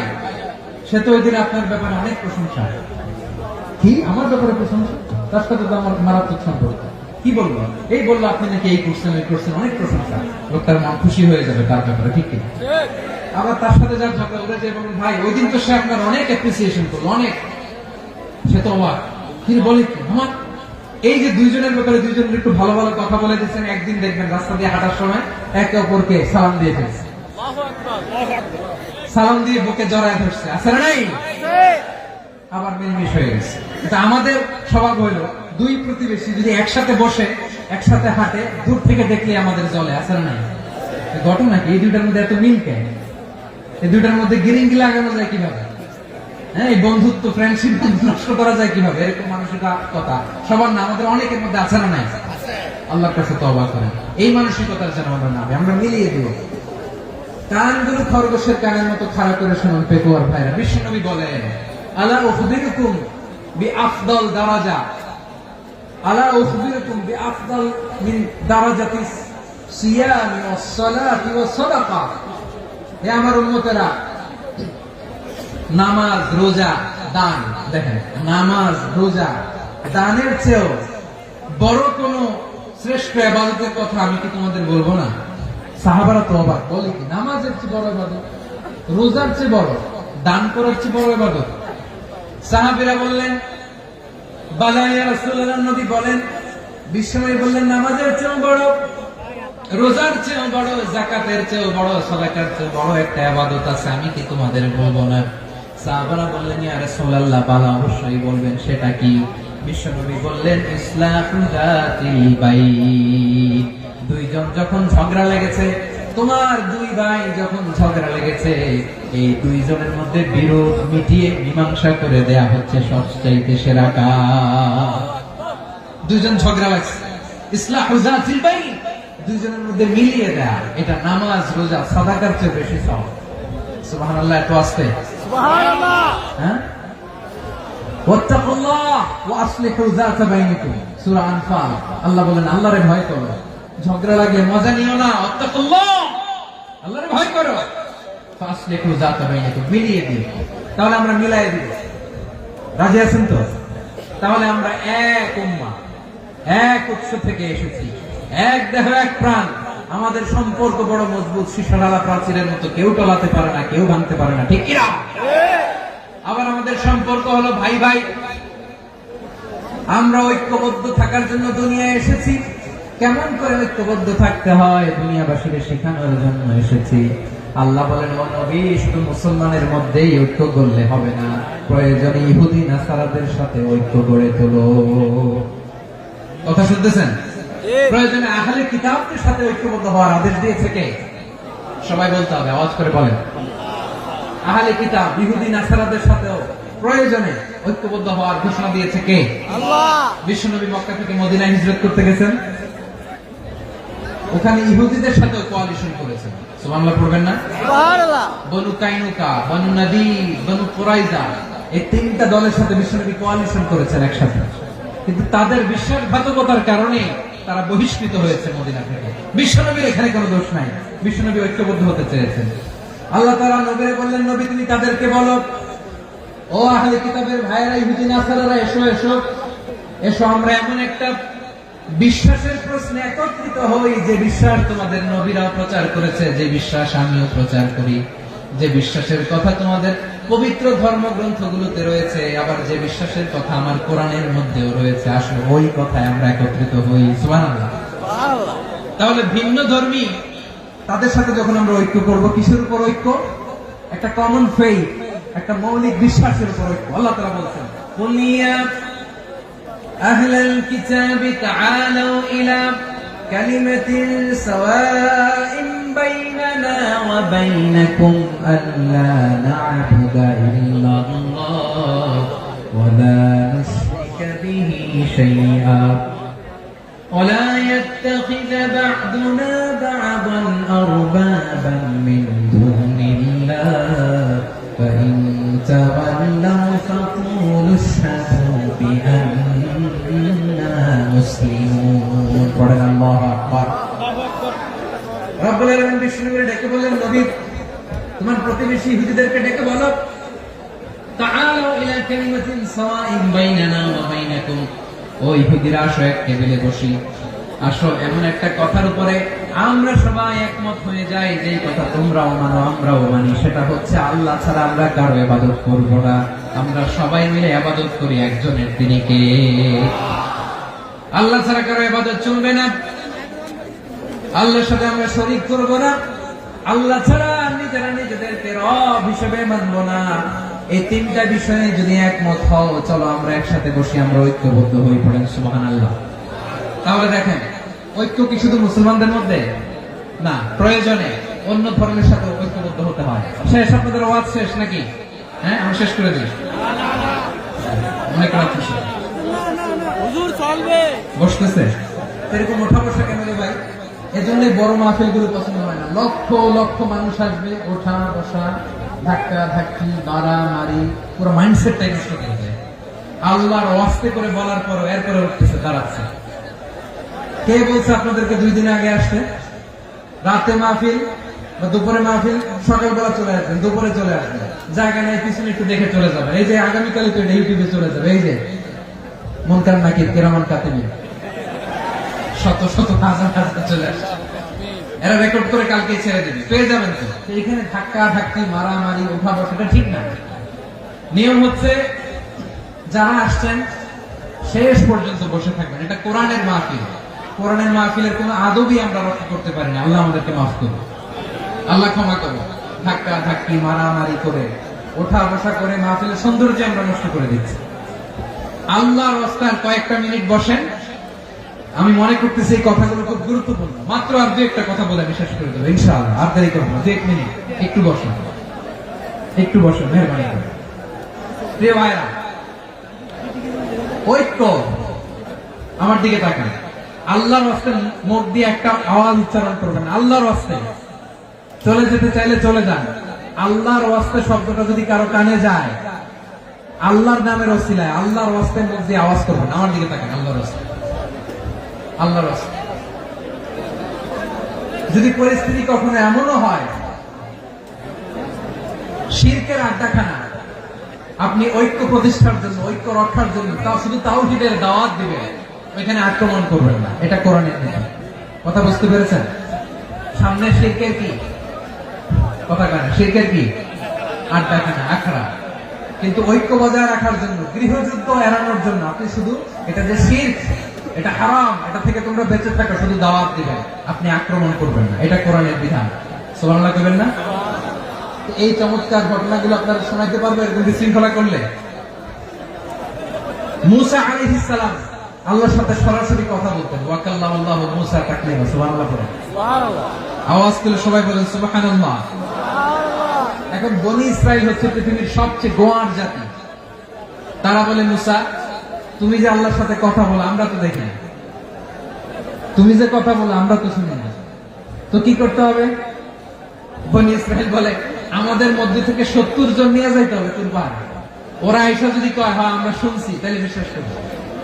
Speaker 1: সে তো ওই দিন আপনার ব্যাপারে অনেক প্রশংসা। কি? আমার ব্যাপারে প্রশংসা? তার সাথে তো আমার মারাত্মক সম্পর্ক। কি বলবো? এই বললো আপনি নাকি এই করছেন, ওই করছেন, অনেক প্রশংসা। লোকটার মন খুশি হয়ে যাবে তার ব্যাপারে, ঠিক কিনা? আবার তার সাথে যার ঝগড়া উঠেছে বলুন, ভাই ওই দিন তো সে আপনার অনেক অ্যাপ্রিসিয়েশন করলো, অনেক। সে তো অবাক। কি বলে কি আমার এই যে দুইজনের ব্যাপারে দুইজনের একটু ভালো ভালো কথা বলে দিচ্ছেন, একদিন দেখবেন রাস্তা দিয়ে হাঁটার সময় একে অপরকে সালাম দিয়ে ফেলছে, সালাম দিয়ে বুকে জড়ায় ধরছে, আছে না নাই? আবার মিলমিশ হয়ে গেছে। কিন্তু আমাদের স্বভাব হইলো দুই প্রতিবেশী যদি একসাথে বসে একসাথে হাঁটে, দূর থেকে দেখলে আমাদের জলে, আছে না নাই? ঘটনা কি? এই দুইটার মধ্যে এত মিল কেন? এই দুইটার মধ্যে গিরিঙ্গি লাগানো যায় কিভাবে? হ্যাঁ, এই বন্ধুত্ব ফ্রেন্ডশিপ নষ্ট করা যায় কিভাবে? এরকম মানসিকতা সবার না, আমাদের অনেকের মধ্যে আছে না নাই? আল্লাহর কাছে তওবা করেন, এই মানসিকতার যেন আমরা না, আমরা মিলিয়ে দিব। কানগুলো খরগোশের কানের মতো খাড়া করে শুনুন পেকুয়ার ভাইরা। বিশ্বনবী বলেন, আলা উখবিরুকুম বিআফদাল দারাজা, আলা উখবিরুকুম বিআফদাল মিন দারাজাতিস সিয়ামি ওয়াস সালাতি ওয়াস সাদাকা। হে আমার উম্মতেরা, নামাজ, রোজা, দান, দেখেন নামাজ, রোজা, দানের চেয়েও বড় কোন শ্রেষ্ঠ ইবাদতের কথা আমি কি তোমাদের বলবো না? সাহাবারা তো অবাক, বলে কি নামাজের চেয়ে বড় ইবাদত, রোজার চেয়ে বড়, দান করার চেয়ে বড় ইবাদত? সাহাবীরা বললেন, বালা ইয়া রাসূলুল্লাহ। নবী বলেন, বিশ্বনবী বললেন, নামাজের চেয়েও বড়, রোজার চেয়েও বড়, যাকাতের চেয়েও বড়, সাদাকার চেয়েও বড় একটা ইবাদত আছে, আমি কি তোমাদের বলবো না? সাহাবারা বললেন, ইয়া রাসূলুল্লাহ, বালা অবশ্যই বলবেন, সেটা কি? বিশ্বনবী বললেন, ইসলাহু যাতিল বাইন। দুইজন যখন ঝগড়া লেগেছে, তোমার দুই ভাই যখন ঝগড়া লেগেছে, এই দুইজনের মধ্যে বিরোধ মিটিয়ে মীমাংসা করে দেয়া হচ্ছে সবচাইতে সেরা কাজ। দুইজন ঝগড়া লাগছে, ইসলাহু যাতিল বাইন, দুইজনের মধ্যে মিলিয়ে দেয়া, এটা নামাজ, রোজা, সাদাকার চেয়ে বেশি সওয়াব। সুবহানাল্লাহ, এত আসতে
Speaker 2: সুবহানাল্লাহ।
Speaker 1: হ্যাঁ, ওয়াত্তাকুল্লাহ ওয়া আসলিহু যাতা বাইনিকুম, সূরা আনফাল। আল্লাহ বলেন, আল্লাহরে ভয় করো, ঝগড়া লাগলে মজা নিও না, ওয়াত্তাকুল্লাহ, আল্লাহরে ভয় করো, ফাসলিহু যাতা বাইনিকুম, মিলিয়ে দিও। তাহলে আমরা মিলাই দিব, রাজি আছেন তো? তাহলে আমরা এক উম্মাহ, এক উৎস থেকে এসেছি, এক দেহ এক প্রাণ, আমাদের সম্পর্ক বড় মজবুত, শিশারালা প্রাচীরের মতো, কেউ টলাতে পারে না, কেউ ভাঙতে পারে না, ঠিক কিনা? আবার আমাদের সম্পর্ক হলো ভাই ভাই, আমরা ঐক্যবদ্ধ থাকার জন্য দুনিয়ায় এসেছি। কেমন করে ঐক্যবদ্ধ থাকতে হয় দুনিয়াবাসীকে শেখানোর জন্য এসেছি। আল্লাহ বলেন, ও নবী, শুধু মুসলমানের মধ্যেই ঐক্য করলে হবে না, প্রয়োজনে ইহুদি নাসারাদের সাথে ঐক্য গড়ে তোলো। কথা শুনতেছেন? প্রয়োজনে আহলে কিতাবদের সাথে ঐক্যবদ্ধ হওয়ার আদেশ দিয়েছে কে? সবাই বলতে হবে, আওয়াজ করে বলেন। আহলে কিতাব, ইহুদি নাসারাদের সাথেও প্রয়োজনে ঐক্যবদ্ধ হওয়ার ঘোষণা দিয়েছে কে?
Speaker 2: আল্লাহ।
Speaker 1: বিশ্বনবী মক্কা থেকে মদিনায় হিজরত করতে গেছেন, ওখানে ইহুদিদের সাথে কোয়ালিশন করেছেন। সুবহানাল্লাহ পড়বেন না?
Speaker 2: সুবহানাল্লাহ।
Speaker 1: বনু কাইনুকা, বনু নাদির, বনু কুরাইজা, এই তিনটা দলের সাথে বিশ্বনবী কোয়ালিশন করেছেন একসাথে। কিন্তু তাদের বিশ্বাসঘাতকতার কারণে তারা বহিষ্কৃত হয়েছে মদিনা থেকে। বিশ্বনবীর এখানে কোনো দোষ নাই, বিশ্বনবী ঐক্যবদ্ধ হতে চেয়েছেন। আল্লাহ তাআলা নবীকে বললেন, নবী তুমি তাদেরকে বলো, ও আহলে কিতাবের ভাইয়েরা, ইহুদি নাসারারা, এসো এসো এসো, আমরা এমন একটা বিশ্বাসের প্রশ্নে একত্রিত হই, যে বিশ্বাস তোমাদের নবীরাও প্রচার করেছে, যে বিশ্বাস আমিও প্রচার করি, যে বিশ্বাসের কথা তোমাদের পবিত্র ধর্মগ্রন্থগুলোতে রয়েছে, আবার যে বিশ্বাসের কথা আমার কোরআনের মধ্যেও রয়েছে, আসলে ওই কথায় আমরা একত্রিত হই। সুবহানাল্লাহ।
Speaker 2: সুবহানাল্লাহ।
Speaker 1: তাহলে ভিন্ন ধর্মী তাদের সাথে যখন আমরা ঐক্য করব, কিসের উপর ঐক্য? একটা কমন ফেইথ, একটা মৌলিক বিশ্বাসের উপর ঐক্য। আল্লাহ তাআলা বলছেন, কুল ইয়া আহলাল কিতাবি তাআলু ইলা কালিমাতিন সাওয়াইন বাইনানা ওয়া বাইনাকুম আল্লা না'বুদা ইল্লাল্লাহ ওয়া লা নুশরিকা বিহি শাইআ ولا يتخذ بعضنا بعضا أربابا من دون الله فإن تولوا فقولوا اشهدوا بأننا مسلمون. পড়েন আল্লাহু আকবার। রব্বুল আলামিন বিষ্ণুকে ডেকে বললেন, নবী তোমার প্রতিবেশী ইহুদিদেরকে ডেকে বলো, তাআলু ইলা কালিমাতিন সাওয়াইন বাইনানা ওয়া বাইনাকুম, ও ইহুদিরা আসো, এক টেবিলে বসি, আসো এমন একটা কথার উপরে আমরা সবাই একমত হয়ে যাই, যেই কথা তোমরাও মানো আমরাও মানি, সেটা হচ্ছে আল্লাহ ছাড়া আমরা কারো ইবাদত করব না, আমরা সবাই মিলে ইবাদত করি একজনের, তিনি কে? আল্লাহ ছাড়া কারো ইবাদত চলবে না, আল্লাহর সাথে আমরা শরীক করব না, আল্লাহ ছাড়া নিজেরা নিজেদেরকে রব হিসেবে মানব না। এই তিনটা বিষয়ে যদি একমত হও, চলো আমরা একসাথে বসে আমরা ঐক্যবদ্ধ হয়ে পড়েন সুবহানাল্লাহ। তাহলে দেখেন, ঐক্য কি শুধু মুসলমানদের মধ্যে না, প্রয়োজনে অন্য ধর্মের সাথে ঐক্যবদ্ধ হতে হয়। শেষ, আপনাদের ওয়াজ শেষ নাকি? হ্যাঁ, আমি শেষ করে দিই। অনেক রাত হয়েছে।
Speaker 2: হুজুর চলবে।
Speaker 1: বসতেছে এরকম ওঠা বসা কেন রে ভাই? এজন্য বড় মাহফিল গুলো পছন্দ হয় না। লক্ষ লক্ষ মানুষ আসবে, ওঠা বসা, ধাক্কা ধাক্কি, মারামারি, পুরো মাইন্ডসেটটাই নষ্ট করে দেয়। আল্লাহর ওয়াস্তে করে বলার পর এরপরে উঠতেছে, দাঁড়াচ্ছে। কে বলছে আপনাদেরকে 2 দিন আগে আসতে? রাতে মাহফিল বা দুপুরে মাহফিল, সকালবেলা চলে আসবেন, দুপুরে চলে আসবেন, জায়গা নেই পিছনে একটু দেখে চলে যাবেন। এই যে আগামীকাল তো ইউটিউবে চলে যাবে, এই যে মুনকার নাকির কিরামান কাতিবিন, শত শত হাজার হাজার চলে আসছে, এরা রেকর্ড করে কালকে ছেড়ে দিবে, পেয়ে যাবেন তো। এখানে ধাক্কা ধাক্কি, মারামারি, উঠা বসাটা ঠিক না। নিয়ম হচ্ছে যারা আসছেন শেষ পর্যন্ত বসে থাকবেন। এটা কোরআনের মাহফিল, কোরআনের মাহফিলের কোন আদবই আমরা রক্ষা করতে পারি না। আল্লাহ আমাদেরকে মাফ করুন, আল্লাহ ক্ষমা করুন। ধাক্কা ধাক্কি, মারামারি করে, ওঠা বসা করে মাহফিলের সৌন্দর্য আমরা নষ্ট করে দিচ্ছি। আল্লাহর রাস্তায় কয়েকটা মিনিট বসেন। আমি মনে করতেছি এই কথাগুলো খুব গুরুত্বপূর্ণ। মাত্র আর 2-1টা কথা বলে আমি শেষ করে দেবো ইনশাআল্লাহ। আর দেরি করবো না, 2-1 মিনিট। একটু বসেন, একটু বসেন, মেহরবানি করে। প্রিয় ভাইরা, ঐক্য, আমার দিকে তাকান। আল্লাহর রাস্তায় মুখ দিয়ে একটা আওয়াজ উচ্চারণ করবেন, আল্লাহর রাস্তায়। চলে যেতে চাইলে চলে যান। আল্লাহর রাস্তায় শব্দটা যদি কারো কানে যায়, আল্লাহর নামের ওসিলায় আল্লাহর রাস্তায় মুখ দিয়ে আওয়াজ করবেন। আমার দিকে তাকান, আল্লাহর রাস্তায়, আল্লাহর রাস্তায়। যদি পরিস্থিতি কখনো এমনও হয় শিরকের আড্ডাখানা, আপনি ঐক্য প্রতিষ্ঠার জন্য, ঐক্য রক্ষার জন্য তাও শুধু তাওহীদের দাওয়াত দিবেন, ওইখানে আক্রমণ করবেন না। এটা কোরআনের নিয়ম। কথা বুঝতে পেরেছেন? সামনে শিরকের কি কথা কানে, শিরকের কি আড্ডাখানা, আখড়া। কিন্তু ঐক্য বজায় রাখার জন্য, গৃহযুদ্ধ এড়ানোর জন্য আপনি শুধু এটা যে শিরক, এটা হারাম, এটা থেকে তোমরা বেঁচে থাকো, শুধু দাওয়াত দিবেন, আপনি আক্রমণ করবেন না। এটা কোরআনের বিধান। সুবহানাল্লাহ কইবেন না? এই চমৎকার ঘটনাগুলো আপনারা শোনাইতে পারবে এরকম বিশৃঙ্খলা করলে। মুসা আলাইহিস সালাম আল্লাহর সাথে সরাসরি কথা বলতেন। ওয়াকাল্লামাল্লাহু মুসা তাকলিমা। সুবহানাল্লাহ পড়েন,
Speaker 2: সুবহানাল্লাহ।
Speaker 1: আওয়াজ করে সবাই বলেন সুবহানাল্লাহ। এখন বনি ইসরাইল হচ্ছে পৃথিবীর সবচেয়ে গোয়ার জাতি। তারা বলে, মুসা তুমি যে আল্লাহর সাথে কথা বলো আমরা তো দেখি না, তুমি যে কথা বলো আমরা তো শুনি না, তো কি করতে হবে? বনি ইসরাইল বলে, আমাদের মধ্যে থেকে 70 জন নিয়ে যাইতে হবে তোর পাহাড়ে। ওরা এসে যদি কয় হ্যাঁ আমরা শুনছি, তাহলে বিশ্বাস করবো।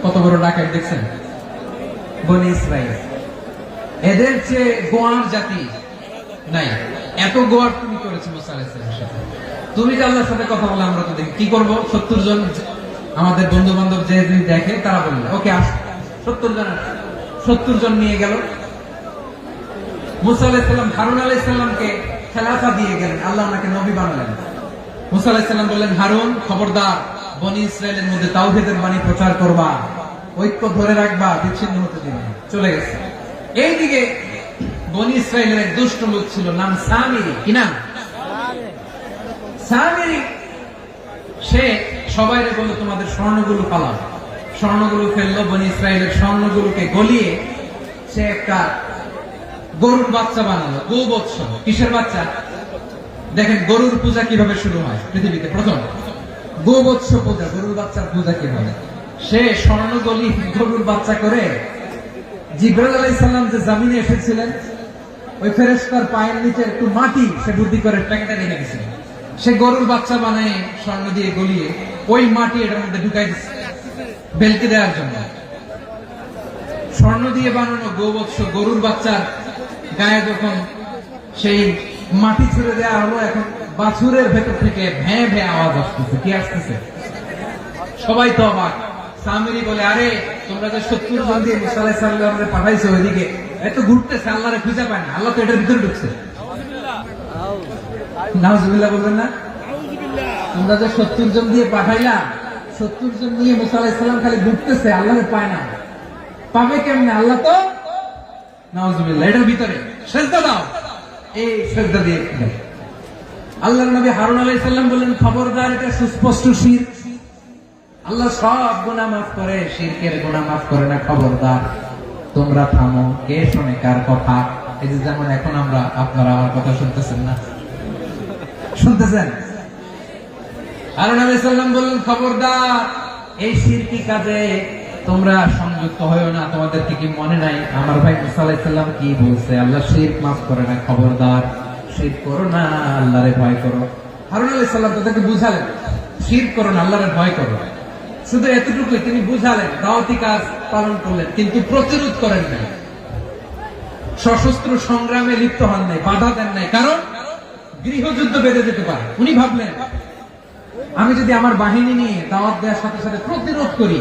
Speaker 1: কত বড় ডাকাত দেখছেন বনি ইসরাইল। এদের চেয়ে গোয়ার জাতি নাই। এত গোয়ার তুমি করেছো মুসা আলাইহিস সালামের সাথে। তুমি যে আল্লাহর সাথে কথা বলে আমরা তো দেখি, কি করবো? 70 জন আমাদের বন্ধু বান্ধব যে দেখে তারা বললো ওকে আস, 70 জন 70 জন নিয়ে গেল। মুসা আলাইহিস সালাম হারুন আলাইহিস সালামকে খেলাফা দিয়ে গেলেন, আল্লাহ ওনাকে নবী বানালেন। মুসা আলাইহিস সালাম বললেন, হারুন খবরদার, বনি ইসরায়েলের মধ্যে তাওহীদের বাণী প্রচার করবা, ঐক্য ধরে রাখবা, বিচ্ছিন্ন হতে দিবে না। চলে গেছে। এইদিকে বনি ইসরায়েলের এক দুষ্ট লোক ছিল, নাম সামিরি। কি নাম? সামিরি। সে সবাইরে বলল তোমাদের স্বর্ণগুলো পালাও। স্বর্ণগুলো ফেললো, বনি ইসরায়েলের স্বর্ণগুলোকে গলিয়ে সে একটা গরুর বাচ্চা বানালো। গোবৎস। কিসের বাচ্চা? দেখেন গরুর পূজা কিভাবে শুরু হয় পৃথিবীতে প্রথম, গোবৎস পূজা, গরুর বাচ্চার পূজা কিভাবে। সে স্বর্ণ গলি গরুর বাচ্চা করে জিবরাইল আলাইহিস সালাম যে জমিনে এসেছিলেন, ওই ফেরেশতার পায়ের নিচে একটু মাটি সে বুদ্ধি করে প্যাকেটে রেখে দিয়েছিল। সে গরুর বাচ্চা বানায় স্বর্ণ দিয়ে গলিয়ে ওই মাটি এটার মধ্যে ঢুকাই দিচ্ছে বেলকে দেওয়ার জন্য। স্বর্ণ দিয়ে বানানো গোবৎস গরুর বাচ্চার গায়ে যখন সেই মাটি ছুড়ে দেওয়া হলো, এখন বাছুরের ভেতর থেকে ভ্যাঁ ভ্যাঁ আওয়াজ আসতেছে। কি আসতেছে? সবাই তো অবাক। সামিরি বলে, আরে তোমরা যে 70 জন দিয়ে মুসা আলাইহিস সালামকে পাঠাইছো ওইদিকে, এত ঘুরতেছে, আল্লাহরে খুঁজে পায় না, আল্লাহ তো এটার ভিতরে ঢুকছে। নাউজুবিল্লাহ বলবেন না? তোমরা যে 70 জন দিয়ে পাঠাইলা, 70 জন নিয়ে মুসা আলাইহিস সালাম খালি ঘুরতেছে, আল্লাহরে পায় না। পাবে কেমনে? আল্লাহ তো নাউজুবিল্লাহ এটার ভিতরে সেজদা দাও, এই সেজদা দিয়ে দাও। আল্লাহর নবী হারুন আলাইহিস সালাম বললেন, খবরদার, এটা সুস্পষ্ট শিরক। আল্লাহ সব গুনাহ মাফ করে, শিরকের গুনাহ মাফ করে না, খবরদার তোমরা থামো। কে শোনে কার কথা? এই যে যেমন এখন আপনারা আমার কথা শুনতেছেন না, শুনতেছেন? হারুন আলাইহিস সালাম বললেন, খবরদার এই শিরকি কাজে তোমরা সংযুক্ত হয়ো না। তোমাদেরকে কি মনে নাই আমার ভাই মুসা আলাইহিস সালাম কি বলছে? আল্লাহ শিরক মাফ করে না, খবরদার শিরক করো না, আল্লাহরে ভয় করো। হারুন আলাইহিস সালাম তাদেরকে বুঝালেন, শিরক করো না, আল্লাহরে ভয় করো। শুধু এতটুকুই তিনি বুঝালেন, দাওয়াতি কাজ পালন করলেন, কিন্তু প্রতিরোধ করেন নাই, সশস্ত্র সংগ্রামে লিপ্ত হন নাই, বাধা দেন নাই, কারণ গৃহযুদ্ধ বেঁধে যেতে পারে। উনি ভাবলেন, আমি যদি আমার বাহিনী নিয়ে দাওয়াত দেওয়ার সাথে সাথে প্রতিরোধ করি,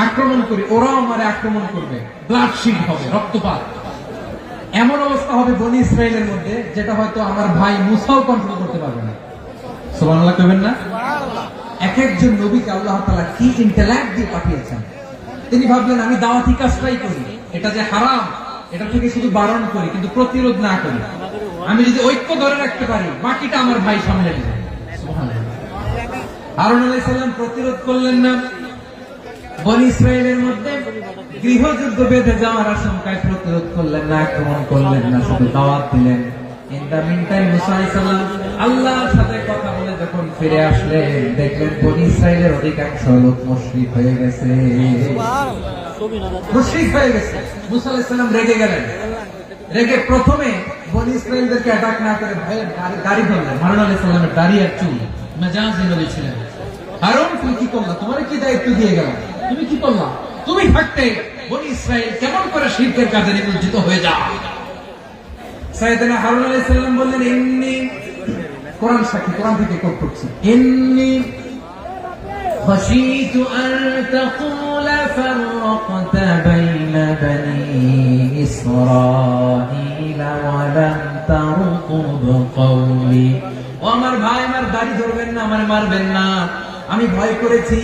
Speaker 1: আক্রমণ করি, ওরাও আমারে আক্রমণ করবে, ব্লাডশিট হবে, রক্তপাত, এমন অবস্থা হবে বনি ইসরায়েলের মধ্যে যেটা হয়তো আমার ভাই মুসাও কন্ট্রোল করতে পারবে না। সুবহানাল্লাহ কইবেন না? এক একজন নবীকে আল্লাহ তাআলা কি ইন্টেলেক্ট দিয়ে পাঠিয়েছেন। তিনি ভাবলেন, আমি দাওয়াতি কাজটাই করি, এটা যে হারাম এটা থেকে শুধু বারণ করি, কিন্তু প্রতিরোধ না করি। আমি যদি ঐক্য ধরে রাখতে পারি, বাকিটা আমার ভাই সামলে নেবে। সুবহানাল্লাহ। হারুন আলাইহিস সালাম প্রতিরোধ করলেন না, বনি ইসরায়েলের মধ্যে গৃহযুদ্ধ বেঁধে যাওয়ার আশঙ্কায় প্রতিরোধ করলেন না, আক্রমণ করলেন না, শুধু দাওয়াত দিলেন। ইন দা মিন টাইম মুসা আলাইহিস সালাম আল্লাহর সাথে কথা বলে যখন ফিরে আসলেন, দেখলেন বনি ইসরায়েলের অধিকাংশ লোক মুশরিক হয়ে গেছে, মুশরিক হয়ে গেছে। মুসা আলাইহিস সালাম রেগে গেলেন, রেগে প্রথমে বনি ইসরায়েলদেরকে অ্যাটাক না করে ভয়ে দাড়ি ধরলেন। হারুন আলাইহিস সালামের দাড়ি আর চুল, মেজাজি নবী ছিলেন। হারুন, তুমি কি করলা? তোমার কি দায়িত্ব দিয়ে গেলাম, তুমি কি করলা? তুমি থাকতে বনি ইসরায়েল কেমন করে শিরকের কাজে নিমজ্জিত হয়ে যায়? সাইয়েদনা হারুন আলাইহিস সালাম বললেন, ইন্নী, কোরআন সাক্ষী, কোরআন থেকে কোট করছি, ইন্নী খাশীতু আন তাকুলা ফাররাকতা বাইনা বনি ইসরাঈলা ওয়া লাম তারকুব কওলি। ও আমার ভাই, আমার দাড়ি ধরবেন না, আমার মারবেন না। আমি ভয় করেছি,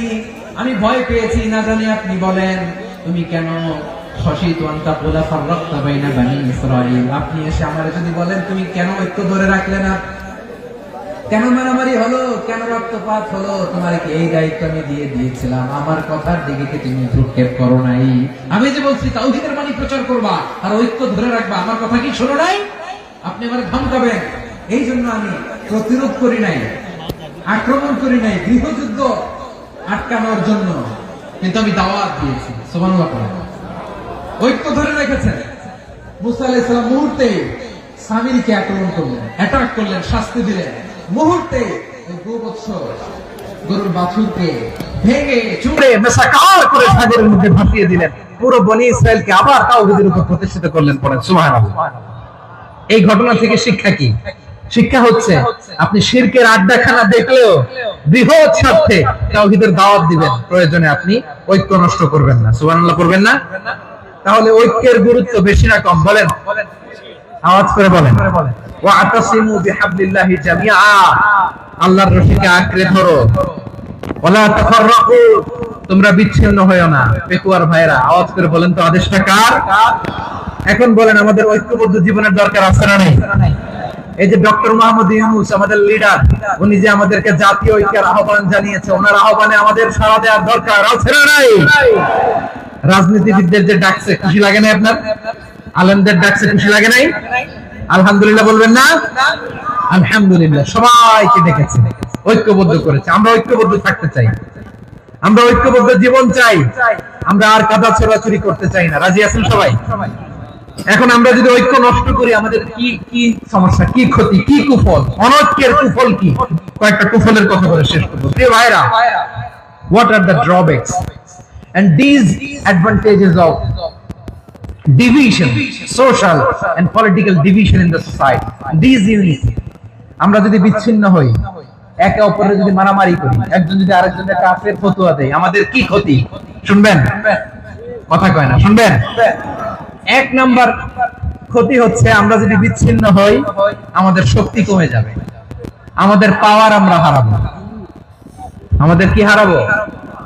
Speaker 1: আমি ভয় পেয়েছি, না জানি আপনি বলেন তুমি কেন খাশীতু আন তাকুলা ফাররাকতা বাইনা বনি ইসরাঈল, আপনি এসে আমারে যদি বলেন তুমি কেন ঐক্য ধরে রাখলে না, কেন মারামারি হলো, কেন রক্তপাত হলো, তোমার কি এই দায়িত্ব আমি দিয়ে দিয়েছিলাম? আমার কথার দিকে কি তুমি ভ্রুক্ষেপ করো নাই? আমি যে বলছি তাওহীদের বাণী প্রচার করবা আর ঐক্য ধরে রাখবা, আমার কথা কি শোনো নাই? আপনি আমার ধমকাবেন, এই জন্য আমি প্রতিরোধ করি নাই, আক্রমণ করি নাই, গৃহযুদ্ধ আটকানোর জন্য, কিন্তু আমি দাওয়াত দিয়েছি। সুবহানাল্লাহ। ঐক্য ধরে রেখেছেন। মুসা আলাইহিস সালাম মুহূর্তে সামিরীকে আক্রমণ করলেন, অ্যাটাক করলেন, শাস্তি দিলেন। মুহূর্তে ওই গোবৎস গরুর বাছুরকে ভেঙে চুরে মেসাকার করে সাগরের মধ্যে ভাসিয়ে দিলেন। পুরো বনি ইসরায়েলকে আবার তাওহীদের উপর প্রতিষ্ঠিত করলেন। পড়েন সুবহানাল্লাহ। এই ঘটনা থেকে শিক্ষা কি? শিক্ষা হচ্ছে, আপনি শিরকের আড্ডাখানা দেখলেও বৃহৎ স্বার্থে তাওহীদের দাওয়াত দিবেন, প্রয়োজনে আপনি ঐক্য নষ্ট করবেন না। সুবহানাল্লাহ করবেন না? তাহলে ঐক্যের গুরুত্ব বেশি না কম? বলেন, আওয়াজ করে বলেন। ওয়াতাসিমু বিহাবলিল্লাহি জামিআ, আল্লাহর রশিকে আঁকড়ে ধরো। ওয়ালা তাফাররাকু, তোমরা বিচ্ছিন্ন হয়ো না। পেকুয়ার ভাইরা, আওয়াজ করে বলেন তো, আদেশটা কার? এখন বলেন, আমাদের ঐক্যবদ্ধ জীবনের দরকার আছে না নাই? এই যে ডক্টর মোহাম্মদ ইউনূস আমাদের লিডার, উনি যে আমাদেরকে জাতীয় ঐক্যের আহ্বান জানিয়েছে, ওনার আহ্বানে আমাদের সাড়া দেওয়ার দরকার আছে না নাই? রাজনীতিবিদদের যে ডাকছে, খুশি লাগে না আপনার? আলেমদের ডাকছে, খুশি লাগে নাই? আলহামদুলিল্লাহ বলবেন না? আলহামদুলিল্লাহ, সবাইকে ডেকেছে, ঐক্যবদ্ধ করেছে। আমরা ঐক্যবদ্ধ থাকতে চাই, আমরা ঐক্যবদ্ধ জীবন চাই, আমরা আর কাদা ছোড়াছুরি করতে চাই না। রাজি আছেন সবাই? এখন আমরা যদি ঐক্য নষ্ট করি, আমাদের কি কি সমস্যা, কি ক্ষতি, কি কুফল? অনৈক্যের কুফল কি? কয়েকটা কুফলের কথা বলে শেষ করব। প্রিয় ভাইরা, what are the drawbacks and these advantages of division, social and political division in the society, these unity? আমরা যদি বিচ্ছিন্ন হই, একে অপরের যদি মারামারি করি, একজন যদি আরেকজনের কাফের ফতোয়া দেয়, আমাদের কি ক্ষতি? শুনবেন? কথা কয় না, শুনবেন? এক নাম্বার ক্ষতি হচ্ছে, আমরা যদি বিচ্ছিন্ন হই, আমাদের শক্তি কমে যাবে, আমাদের পাওয়ার আমরা হারাবো। আমাদের কি হারাবো?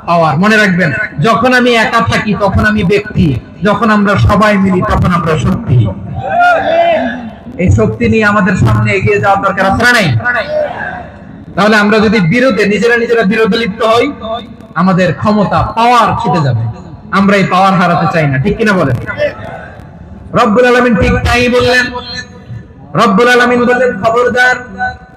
Speaker 3: পাওয়ার। মনে রাখবেন, যখন আমি একা থাকি তখন আমি ব্যক্তি, যখন আমরা সবাই মিলি তখন আমরা শক্তি। এই শক্তি নিয়ে আমাদের সামনে এগিয়ে যাওয়ার দরকার আছে না নাই? তাহলে আমরা যদি নিজেরা বিরোধে লিপ্ত হই, আমাদের ক্ষমতা পাওয়ার ছিটে যাবে। আমরা এই পাওয়ার হারাতে চাই না, ঠিক কিনা বলেন? রব্বুল আলামিন ঠিক তাই বললেন। রব্বুল আলামিন বললেন, খবরদার,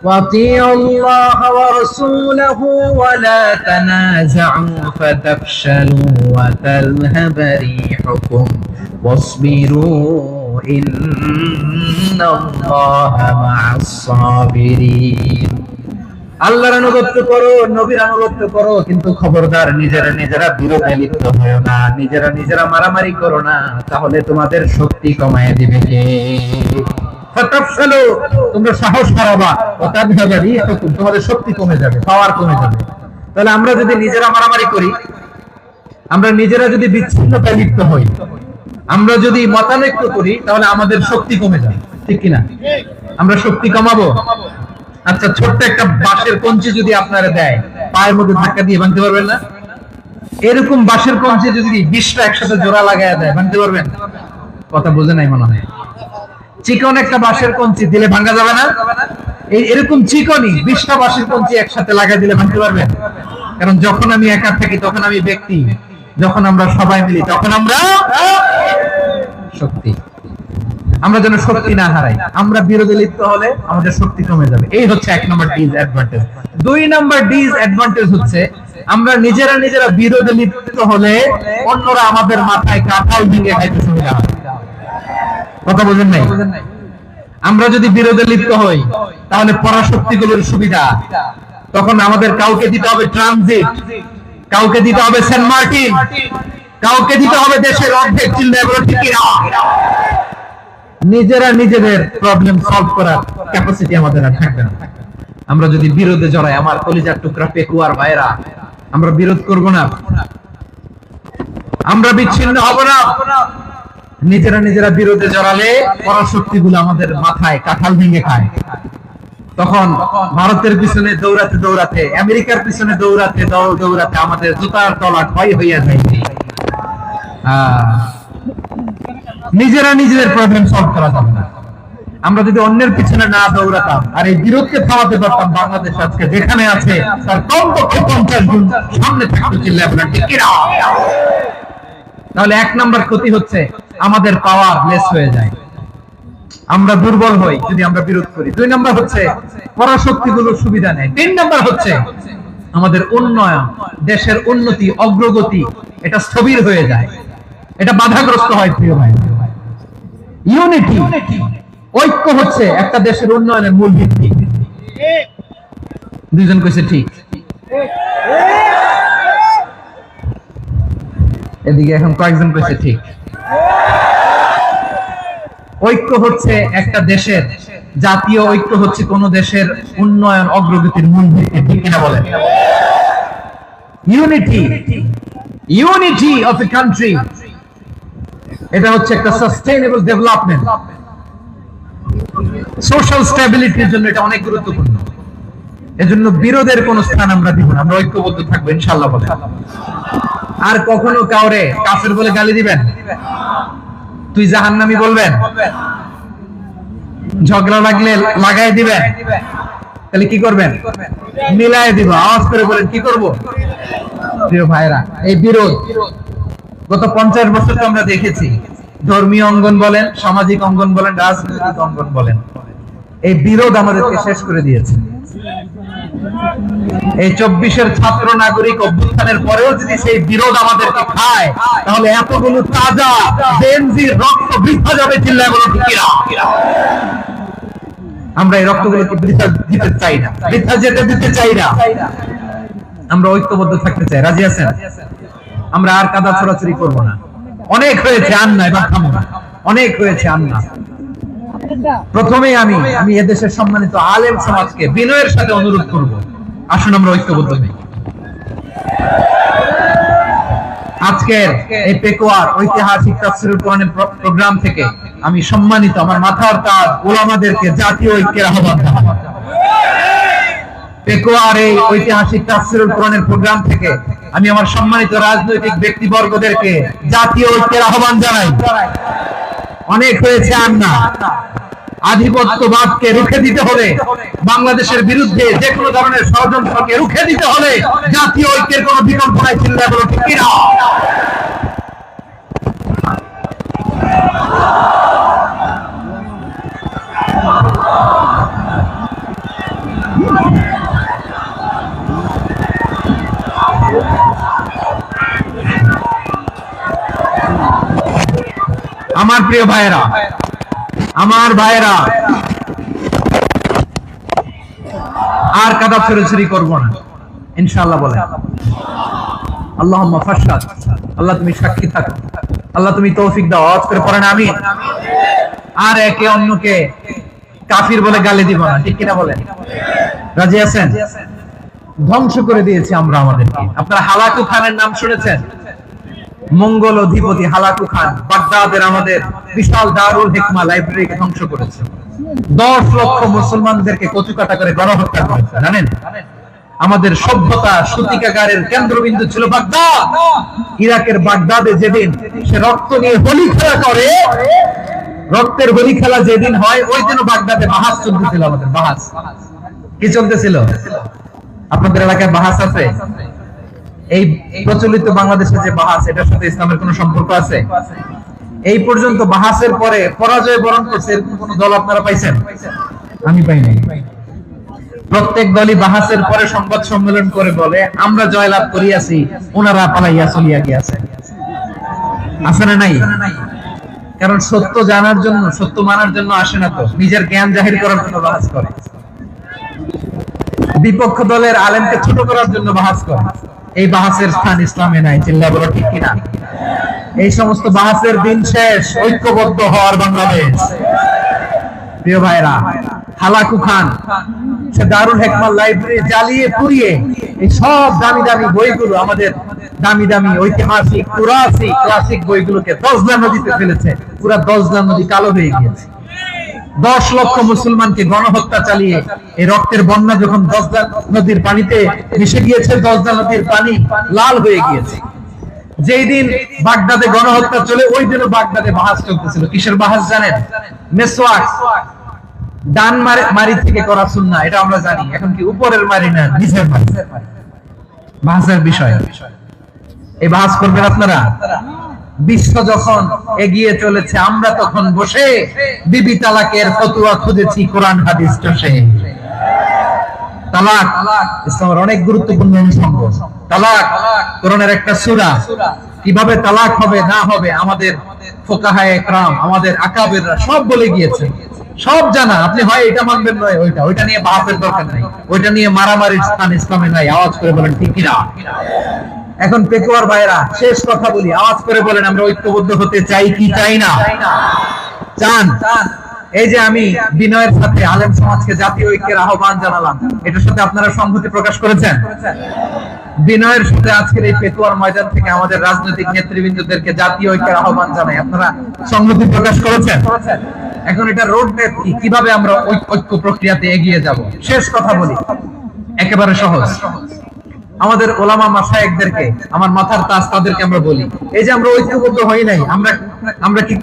Speaker 3: ওয়াতিউল্লাহ ওয়া রাসূলাহু ওয়া লা তানাযাউ ফাতাফশালু ওয়া তাযহাবা রিহুকুম ওয়াসবিরু ইন্নাল্লাহা মা'আস সাবিরিন। আল্লাহর আনুগত্য করো, নবীর আনুগত্য করো, কিন্তু খবরদার নিজেরা বিরোধে লিপ্ত হয়ো না, নিজেরা মারামারি করো না, তাহলে তোমাদের শক্তি কমায় দিবে কে? ফাতাফশালু, তোমরা সাহস হারাবা, ওয়া তাযহাবা রিহুকুম, তোমাদের শক্তি কমে যাবে, পাওয়ার কমে যাবে। তাহলে আমরা যদি নিজেরা মারামারি করি, আমরা নিজেরা যদি বিচ্ছিন্নতায় লিপ্ত হই, আমরা যদি মতানৈক্য করি, তাহলে আমাদের শক্তি কমে যাবে, ঠিক কিনা? আমরা শক্তি কমাবো। আচ্ছা, ছোট্ট একটা বাঁশের কঞ্চি যদি আপনারা দেয়, পায়ের মধ্যে ধাক্কা দিয়ে ভাঙতে পারবেন না? এরকম বাঁশের কঞ্চি যদি 20টা একসাথে জোড়া লাগায় দেয়, ভাঙতে পারবেন? কথা বোঝে নাই মনে হয়। চিকন একটা বাঁশের কঞ্চি দিলে ভাঙা যাবে না? এরকম চিকনই 20টা বাঁশের কঞ্চি একসাথে লাগাই দিলে ভাঙতে পারবেন? কারণ যখন আমি একা থাকি তখন আমি ব্যক্তি, যখন আমরা সবাই মিলি তখন আমরা শক্তি। আমরা যেন শক্তি না হারাই। আমরা বিরোধে লিপ্ত হলে আমাদের শক্তি কমে যাবে। এই হচ্ছে 1 নম্বর ডিসঅ্যাডভান্টেজ। 2 নম্বর ডিসঅ্যাডভান্টেজ হচ্ছে, আমরা নিজেরা বিরোধে লিপ্ত হলে অন্যরা আমাদের মাথায় কাঁঠাল ভেঙে খাইতে সুবিধা হয়। কথা বোঝেন নাই? আমরা যদি বিরোধে লিপ্ত হই, তাহলে পরাশক্তিগুলোর সুবিধা, তখন আমাদের কাউকে দিতে হবে ট্রানজিট, কাউকে দিতে হবে সেন্ট মার্টিন, কাউকে দিতে হবে দেশের অর্ধেক। চিল্লায় বলো ঠিক কিনা? নিজেদের প্রবলেম সলভ করার ক্যাপাসিটি আমাদের আর থাকবে না। আমরা যদি বিরোধে জড়াই, আমার কলিজার টুকরা পেকুয়ার ভাইরা, আমরা বিরোধ করব না, আমরা বিচ্ছিন্ন হব না। নিজেরা বিরোধে জড়ালে পরাশক্তিগুলো আমাদের মাথায় কাঁঠাল ভেঙে খায়। তখন ভারতের পিছনে দৌড়াতে, আমেরিকার পিছনে দৌড়াতে আমাদের জুতার তলা ক্ষয় হইয়া যায়। নিজেদের প্রবলেম সলভ করা যাবে না। আমরা যদি অন্যের পিছনে না দৌড়াতাম আর এই বিরোধকে থামাতে পারতাম, বাংলাদেশ আজকে যেখানে আছে তার কমপক্ষে 50 গুণ সামনে থাকতে। চিল্লায় বলেন ঠিক কিনা? তাহলে 1 নম্বর ক্ষতি হচ্ছে, আমাদের পাওয়ার লেস হয়ে যায়, আমরা দুর্বল হই যদি আমরা বিরোধ করি। 2 নম্বর হচ্ছে, পরাশক্তিগুলোর সুবিধা নেয়। 3 নম্বর হচ্ছে, আমাদের উন্নয়ন, দেশের উন্নতি, অগ্রগতি, এটা স্থবির হয়ে যায়, এটা বাধাগ্রস্ত হয়। প্রিয় ভাই, ইউনিটি, ঐক্য হচ্ছে একটা দেশের উন্নয়নের মূল ভিত্তি। দুইজন কইছে ঠিক, এদিকে এখন কয়েকজন কইছে ঠিক। ঐক্য হচ্ছে একটা দেশের, জাতীয় ঐক্য হচ্ছে কোন দেশের উন্নয়ন, অগ্রগতির মূল ভিত্তি, ঠিক কিনা বলেন? ইউনিটি অফ এ কান্ট্রি, এটা হচ্ছে একটা সাস্টেইনেবল ডেভেলপমেন্ট, সোশ্যাল স্ট্যাবিলিটির জন্য এটা অনেক গুরুত্বপূর্ণ। এজন্য বিরোধের কোন স্থান আমরা দিব না, আমরা ঐক্যবদ্ধ থাকবো ইনশাআল্লাহ বলেন। আর কখনো কাউরে কাফের বলে গালি দিবেন, তুই জাহান্নামী বলবেন, ঝগড়া লাগলে লাগাই দিবেন, তাহলে কি করবেন? মিলাই দিব। আওয়াজ করে বলেন কি করব? প্রিয় ভাইরা, এই বিরোধ গত 50 বছর তো আমরা দেখেছি। ধর্মীয় অঙ্গন বলেন, সামাজিক অঙ্গন বলেন, রাজনৈতিক অঙ্গন বলেন, এই বিরোধ আমাদেরকে শেষ করে দিয়েছে। এই 24-এর ছাত্র নাগরিক অভ্যুত্থানের পরেও যদি সেই বিরোধ আমাদেরকে খায়, তাহলে এতগুলো তাজা জেনজির রক্ত বৃথা যাবে। চিল্লায় বলো ঠিক কিনা? আমরা এই রক্তগুলোকে বৃথা দিতে চাই না, বৃথা যেতে দিতে চাই না। আমরা ঐক্যবদ্ধ থাকতে চাই। রাজি আছেন? আমরা আর কাদা ছোড়াছুড়ি করব না। অনেক হয়েছে, আর না, এবার থামো না। অনেক হয়েছে, আর না। প্রথমেই আমি এদেশের সম্মানিত আলেম সমাজকে বিনয়ের সাথে অনুরোধ করব, আসুন আমরা ঐক্যবদ্ধ হই। আজকের এই পেকুয়ার ঐতিহাসিক তাফসীরুল কোরআনের প্রোগ্রাম থেকে আমি সম্মানিত আমার মাথার তাজ উলামাদেরকে জাতীয় ঐক্যের আহ্বান জানাই। পেকুয়ার এই ঐতিহাসিক তাফসীরুল কোরআনের প্রোগ্রাম থেকে আমি আমার সম্মানিত রাজনৈতিক ব্যক্তিবর্গদেরকে জাতীয় ঐক্যের আহ্বান জানাই। অনেক হয়েছে আর না, আধিপত্যবাদকে রুখে দিতে হলে, বাংলাদেশের বিরুদ্ধে যে কোনো ধরনের ষড়যন্ত্রকে রুখে দিতে হলে জাতীয় ঐক্যের কোনো বিকল্প নাই। চিন্তা করো ঠিক কিনা? আমার প্রিয় ভাইয়েরা, আমার ভাইয়েরা, আর কাদা ছড়াছড়ি করবো না ইনশাআল্লাহ। বলে আল্লাহুম্মা ফাশহাদ, আল্লাহ তুমি সাক্ষী থাকো, আল্লাহ তুমি তৌফিক দাও। আওয়াজ করে পড়েন আমিন। আর একে অন্যকে কাফির বলে গালি দিব না, ঠিক কিনা বলেন? রাজি আছেন? ধ্বংস করে দিয়েছি আমরা আমাদেরকে। আপনারা হালাকু খানের নাম শুনেছেন? মঙ্গল অধিপতি হালাকু খান বাগদাদের আমাদের বিশাল দারুল হিকমা লাইব্রেরিকে ধ্বংস করেছে। 10 লক্ষ মুসলমানদেরকে কচুকাটা করে গণহত্যা করেছে। জানেন, আমাদের সভ্যতা সূতিকাগারের কেন্দ্রবিন্দু ছিল বাগদাদ। ইরাকের বাগদাদে যেদিন সে রক্ত নিয়ে হোলি খেলা করে, রক্তের হোলি খেলা যেদিন হয়, ওই দিনও বাগদাদে বাহাস চলতেছিল। আমাদের বাহাস কি চলতেছিল? আপনাদের এলাকায় বাহাস আছে? এই প্রচলিত বাংলাদেশে যে বাহাস, এটার সাথে ইসলামের কোনো সম্পর্ক আছে? এই পর্যন্ত বাহাসের পরে পরাজয় বরণ করছে এরকম কোন দল আপনারা পাইছেন? আমি পাই নাই। প্রত্যেক দলই বাহাসের পরে সংবাদ সম্মেলন করে বলে আমরা জয়লাভ করিয়াছি, ওনারা পালাইয়া চলিয়া গিয়াছে। আছে না নাই? কারণ সত্য জানার জন্য, সত্য মানার জন্য আসে না, তো নিজের জ্ঞান জাহির করার জন্য বাহাস করে। বিপক্ষ দলের আলেমকে ছোট করার জন্য বাহাস করে। এই বাহাসের স্থান ইসলামে নাই। চিল্লা বলো ঠিক কিনা? এই সমস্ত বাহাসের দিন শেষ। ঐক্যবদ্ধ হওয়ার বাংলাদেশ। প্রিয় ভাইরা, হালাকু খান সে দারুল হিকমা লাইব্রেরি জ্বালিয়ে পুড়িয়ে এই সব দামি দামি বইগুলো, আমাদের দামি দামি ঐতিহাসিক পুরাসিক ক্লাসিক বইগুলোকে দজলা নদীতে ফেলেছে। পুরা দজলা নদী কালো হয়ে গিয়েছে। 10 লক্ষ মুসলমানকে গণহত্যা চালিয়ে এই রক্তের বন্যা যখন দজলা নদীর পানিতে মিশে গিয়েছে, দজলা নদীর পানি লাল হয়ে গিয়েছে। যেই দিন বাগদাদে গণহত্যা চলে, ওই দিনও বাগদাদে বাহাস চলতেছিল। কিসের বাহাস জানেন? মেসওয়াক, ডান মারি থেকে করা সুন্নাহ, এটা আমরা জানি। এখন কি উপরের মারি না, নিচের মারি? বাহাসের বিষয়। এই বাহাস করবেন আপনারা? বিশ্ব যখন এগিয়ে চলেছে, আমরা তখন বসে বিবি তালাকের ফতোয়া খুঁজেছি কোরআন হাদিস চষে। তালাক ইসলামের অনেক গুরুত্বপূর্ণ অনুষঙ্গ। তালাক কোরআনের একটা সূরা। কিভাবে তালাক হবে না হবে আমাদের ফুকাহায়ে ইকরাম, আমাদের আকাবেররা সব বলে গিয়েছে, সব জানা। আপনি হয় এটা মানবেন, নয় ওইটা। ওইটা নিয়ে বাহাসের দরকার নাই, ওইটা নিয়ে মারামারির স্থান ইসলামে নাই। আওয়াজ করে বলেন ঠিক কিনা? এখন পেকুয়ার ভাইরা, শেষ কথা বলি, আওয়াজ করে বলেন আমরা ঐক্যবদ্ধ হতে চাই কি চাই না? চান? এই যে আমি বিনয়ের সাথে আলেম সমাজকে জাতীয় ঐক্যের আহ্বান জানালাম, এটার সাথে আপনারা সংহতি প্রকাশ করেছেন? বিনয়ের সাথে আজকের এই পেকুয়ার ময়দান থেকে আমাদের রাজনৈতিক নেতৃবৃন্দদেরকে জাতীয় ঐক্যের আহ্বান জানাই, আপনারা সংহতি প্রকাশ করেছেন? এখন এটা রোড ম্যাপ কি, কিভাবে আমরা ঐক্য প্রক্রিয়াতে এগিয়ে যাব? শেষ কথা বলি, একেবারে সহজ। আমাদের ওলামা মাশায়েখদেরকে, আমার মাথার তাজ, তাদেরকে আমরা বলি, এই যে আমরা ঐক্যবদ্ধ হই নাই, আমরা কি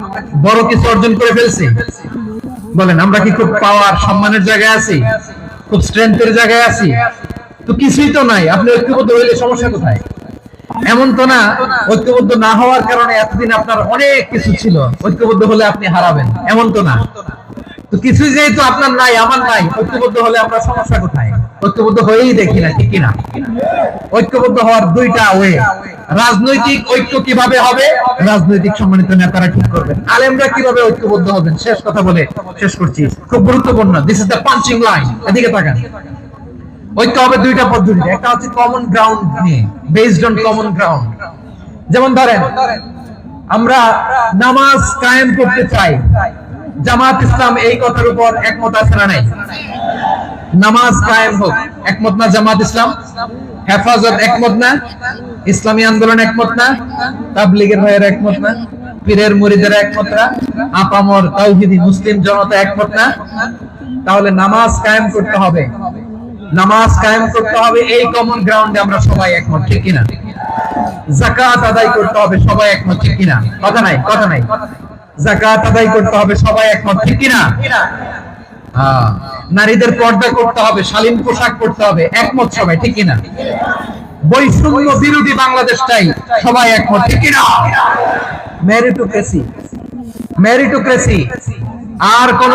Speaker 3: বড় কিছু অর্জন করে ফেলছি? বলেন, আমরা কি খুব পাওয়ার সম্মানের জায়গায় আছি? খুব স্ট্রেংথের জায়গায় আছি? তো কিছুই তো নাই। আপনি ঐক্যবদ্ধ হইলে সমস্যা কোথায়? এমন তো না ঐক্যবদ্ধ না হওয়ার কারণে এতদিন আপনার অনেক কিছু ছিল, ঐক্যবদ্ধ হলে আপনি হারাবেন, এমন তো না। তো কিছুই যেহেতু আপনার নাই, আমার নাই, ঐক্যবদ্ধ হলে আমরা সমস্যা কোথায়? ঐক্যবদ্ধ হয়েই দেখি না, ঠিক কিনা? ঐক্যবদ্ধ হওয়ার দুইটা ওয়ে। রাজনৈতিক ঐক্য কিভাবে হবে? রাজনৈতিক সম্মানিত নেতারা ঠিক করবেন। আলেমরা কিভাবে ঐক্যবদ্ধ হবেন? শেষ কথা বলে শেষ করছি, খুব গুরুত্বপূর্ণ। This is the punching line. এদিকে তাকান। ঐক্য হবে দুইটা পদ্ধতিতে। একটা হচ্ছে কমন গ্রাউন্ড নিয়ে, বেসড অন কমন গ্রাউন্ড। যেমন ধরেন, আমরা নামাজ কায়েম করতে চাই, জামাত ইসলাম এই কথার উপর একমত আছে না নাই? নামাজ কায়েম হোক, একমত না জামাত ইসলাম? হেফাজত একমত না? ইসলামী আন্দোলন একমত না? তাবলীগের ভাইয়েরা একমত না? পীরের মুরিদেরা একমত না? আপামর তাওহীদি মুসলিম জনতা একমত না? তাহলে নামাজ কায়েম করতে হবে, নামাজ কায়েম করতে হবে। এই কমন গ্রাউন্ডে আমরা সবাই একমত, ঠিক কিনা? যাকাত আদায় করতে হবে, সবাই একমত, ঠিক কিনা? কথা নাই, কথা নাই। যাকাত আদায় করতে হবে, সবাই একমত, ঠিক কিনা? হ্যাঁ। নারীদের পর্দা করতে হবে, শালীন পোশাক পরতে হবে, একমত সবাই, ঠিক কিনা? বৈষম্য বিরোধী বাংলাদেশ চাই, সবাই একমত, ঠিক কিনা? মেরিটোক্রেসি, মেরিটোক্রেসি, আর কোন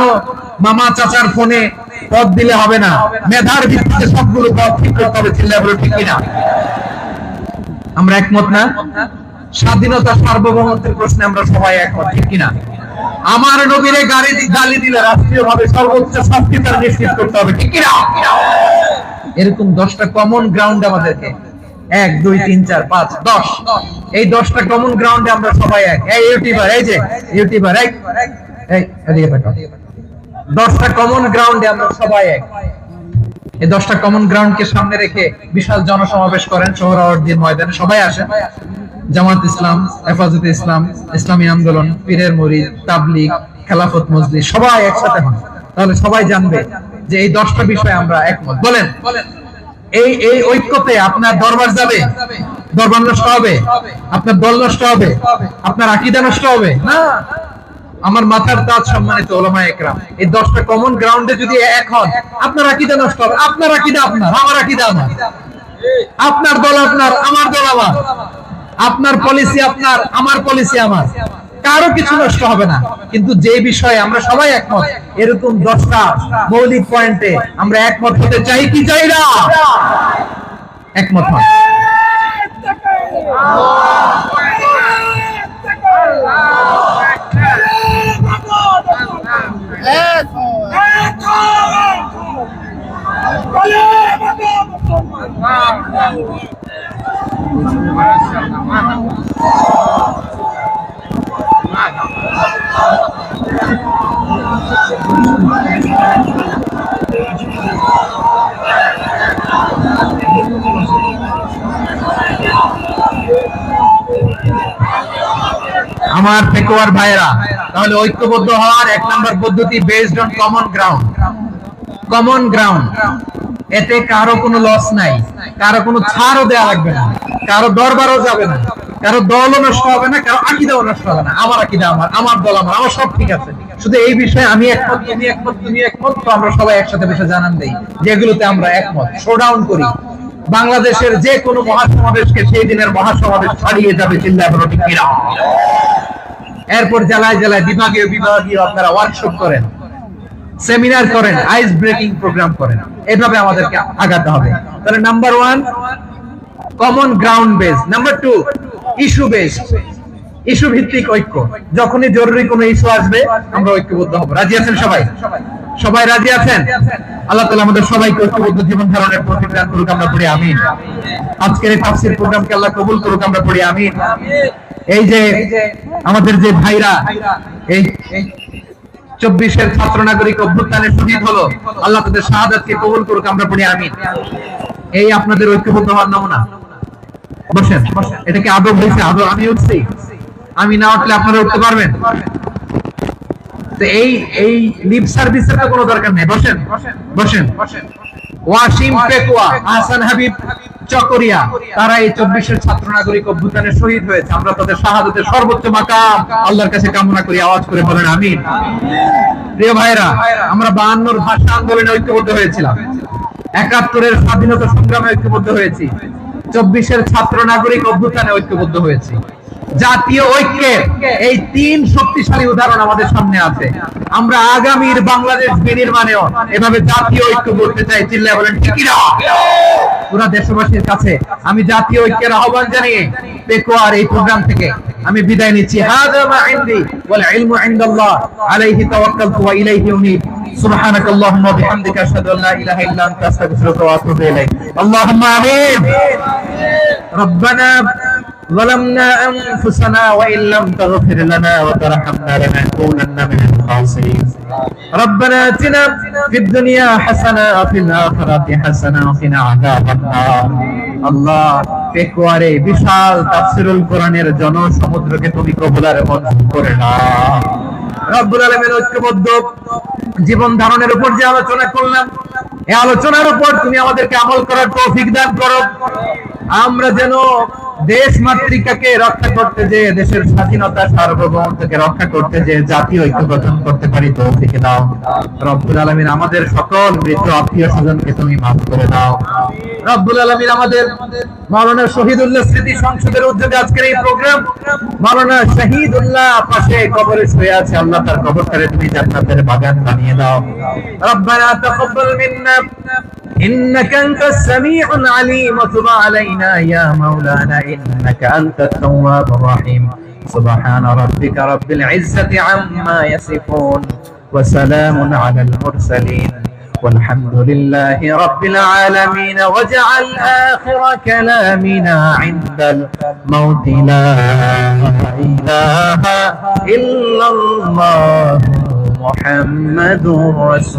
Speaker 3: মামা চাচার ফোনে পদ দিলে হবে না, মেধার ভিত্তিতে সবগুলো পদ ঠিক করতে হবে, চিল্লায় বলো ঠিক কিনা? আমরা একমত না? স্বাধীনতা সার্বভৌমত্বের প্রশ্নে আমরা সবাই একমত, ঠিক কিনা? আমার নবীরে গালি দিলে রাষ্ট্রীয় ভাবে সর্বোচ্চ শাস্তি তার নিশ্চিত করতে হবে, ঠিক কিনা? এরকম 10টা কমন গ্রাউন্ড আমাদেরকে, 1 2 3 4 5 10, এই 10টা কমন গ্রাউন্ডে আমরা সবাই এক। এই ইউটিউবার, এই যে ইউটিউবার, এই এদিকে তাকাও, 10টা কমন গ্রাউন্ডে আমরা সবাই এক। এই 10টা কমন গ্রাউন্ডকে সামনে রেখে বিশাল জনসমাবেশ করেন সোহরাওয়ার্দীর ময়দানে, সবাই আসেন। জামাত ইসলাম, হেফাজতে ইসলাম, ইসলামী আন্দোলন, পীরের মুরিদ, তাবলীগ, খেলাফত মজলিস, সবাই একসাথে হন, তাহলে সবাই জানবে যে এই 10টা বিষয়ে আমরা একমত। বলেন, এই ঐক্যতে আপনার দরবার যাবে, দরবার নষ্ট হবে, আপনার দল নষ্ট হবে, আপনার আকীদা নষ্ট হবে না। আমার মাথার তাজ সম্মানিত উলামায়ে একরাম, এই 10টা কমন গ্রাউন্ডে যদি এক হন, আপনার আকীদা নষ্ট হবে, আপনার আকীদা আপনার, আমার আকীদা আমার, আপনার দল আপনার, আমার দল আমার, আপনার পলিসি আপনার, আমার পলিসি আমার, কারো কিছু নষ্ট হবে না। কিন্তু যে বিষয়ে আমরা সবাই একমত, এরকম 10টা মৌলিক পয়েন্টে আমরা একমত হতে চাই কি চাই না? একমত হন। আমার পেকুয়ার ভাইরা, তাহলে ঐক্যবদ্ধ হওয়ার 1 নম্বর পদ্ধতি based on common ground. Common ground, এতে কারো কোনো লস নাই, কারো কোনো ছাড়ও দেয়া লাগবে না, কারো দরবারও যাবে না, কারো দলও নষ্ট হবে না, কারো আকীদাও নষ্ট হবে না। আমার আকীদা আমার, আমার দল আমার, আমার সব ঠিক আছে। শুধু এই বিষয়ে আমি একমত, তুমি একমত, তুমি একমত, তো আমরা সবাই একসাথে বসে জানান দেই যেগুলোতে আমরা একমত, শোডাউন করি। বাংলাদেশের যে কোনো মহাসমাবেশকে সেই দিনের মহাসমাবেশ ছাড়িয়ে যাবে, চিল্লায় বলো ঠিক কিনা? এরপর জেলায় জেলায়, বিভাগীয় বিভাগীয় আপনারা ওয়ার্কশপ করেন, সেমিনার করেন, আইস ব্রেকিং প্রোগ্রাম করেন, এভাবে আমাদেরকে আগাতে হবে। তাহলে number 1 common ground base, number 2 issue base, issue ভিত্তিক ঐক্য। যখনই জরুরি কোনো ইস্যু আসবে আমরা ঐক্যবদ্ধ হব। রাজি আছেন সবাই? সবাই রাজি আছেন? আল্লাহ তাআলা আমাদের সবাইকে ঐক্যবদ্ধ জীবন ধারণের তৌফিক দান করুক, আমরা পড়ি আমিন। আজকের এই তাফসীর প্রোগ্রামকে আল্লাহ কবুল করুক, আমরা পড়ি আমিন। এই যে আমাদের যে ভাইরা এই 24-এর ছাত্র নাগরিক অভ্যুত্থানে শহীদ হলো, আল্লাহ তাদের শাহাদাতকে কবুল করুক, আমরা পড়ি আমিন। এই আপনাদের ঐক্যবদ্ধ হওয়ার নমুনা। বসেন, এটা কি আদব হয়েছে? আদব আমি উঠছি, আমি না উঠলে আপনারা উঠতে পারবেন? তো এই লিপ সার্ভিসের তো কোনো দরকার নেই। বসেন বসেন। ওয়াসিম পেকুয়া, আহসান হাবিব চকরিয়া, তারা এই 24-এর ছাত্র নাগরিক অভ্যুত্থানে শহীদ হয়েছে। আমরা তাদের শাহাদাতের সর্বোচ্চ মাকাম আল্লাহর কাছে কামনা করি, আওয়াজ করে বলেন আমিন। প্রিয় ভাইরা, আমরা 52-র ভাষা আন্দোলনে ঐক্যবদ্ধ হয়েছিলাম, 71-এর স্বাধীনতা সংগ্রামে ঐক্যবদ্ধ হয়েছি, 24-এর ছাত্র নাগরিক অভ্যুত্থানে ঐক্যবদ্ধ হয়েছি। জাতীয় ঐক্যের এই 3 শক্তিশালী উদাহরণ আমাদের সামনে আছে। আমরা আগামীর বাংলাদেশ বিনির্মাণেও এভাবে জাতীয় ঐক্য করতে চাই, চিল্লায় বলেন ঠিক কিনা? পুরো দেশবাসীর কাছে আমি জাতীয় ঐক্যের আহ্বান জানিয়ে পেকুয়ার এই প্রোগ্রাম থেকে আমি বিদায় নিচ্ছি। হাযা মা ইনদি ওয়াল ইলমু ইনদাল্লাহ, আলাইহি তাওয়াক্কালতু ওয়া ইলাইহি উনীব। সুবহানাক আল্লাহুম্মা ওয়া বিহামদিকা আশহাদু আল্লা ইলাহা ইল্লা আনতা আস্তাগফিরুকা ওয়া আতুবু ইলাইক। আল্লাহুম্মা আমিন। রব্বানা ظلمنا أنفسنا وإن لم تغفر لنا وترحمنا لنكونن من الخاسرين. ربنا آتنا في الدنيا حسنة وفي الآخرة حسنة وقنا عذاب النار. আল্লাহ, পেকুয়ারে বিশাল তাফসীরুল কোরআনের জনসমুদ্রকে তুমি কবুল আর মঞ্জুর করে নাও। রব্বুল আলামিন, ঐক্যবদ্ধ জীবন ধারণের উপর যে আলোচনা করলাম, এই আলোচনার উপর তুমি আমাদেরকে আমল করার তৌফিক দান করো। আমরা যেন দেশ মাতৃকাকে রক্ষা করতে যে, দেশের স্বাধীনতা সার্বভৌমত্বকে রক্ষা করতে যে জাতীয় ঐক্য গঠন করতে পারি তৌফিক দাও। রব্বুল আলামিন আমাদের সকল মৃত আত্মীয় স্বজনকে তুমি মাফ করে দাও। রব্বুল আলামিন আমাদের মাওলানা শহীদুল্লাহ স্মৃতি সংসদের উদ্যোগে আজকের এই প্রোগ্রাম, মাওলানা শহীদুল্লাহ পাশে কবরে শুয়ে আছে, আল্লাহ তার কবরটারে তুমি জান্নাতের বাগান বানিয়ে দাও। রব্বানা তাকাব্বাল মিন্না إنك أنت السميع العليم وتب علينا يا مولانا إنك أنت التواب الرحيم سبحان ربك رب العزة عما يصفون وسلام على المرسلين والحمد لله رب العالمين واجعل آخر كلامنا عند الموت لا إله إلا الله محمد رسول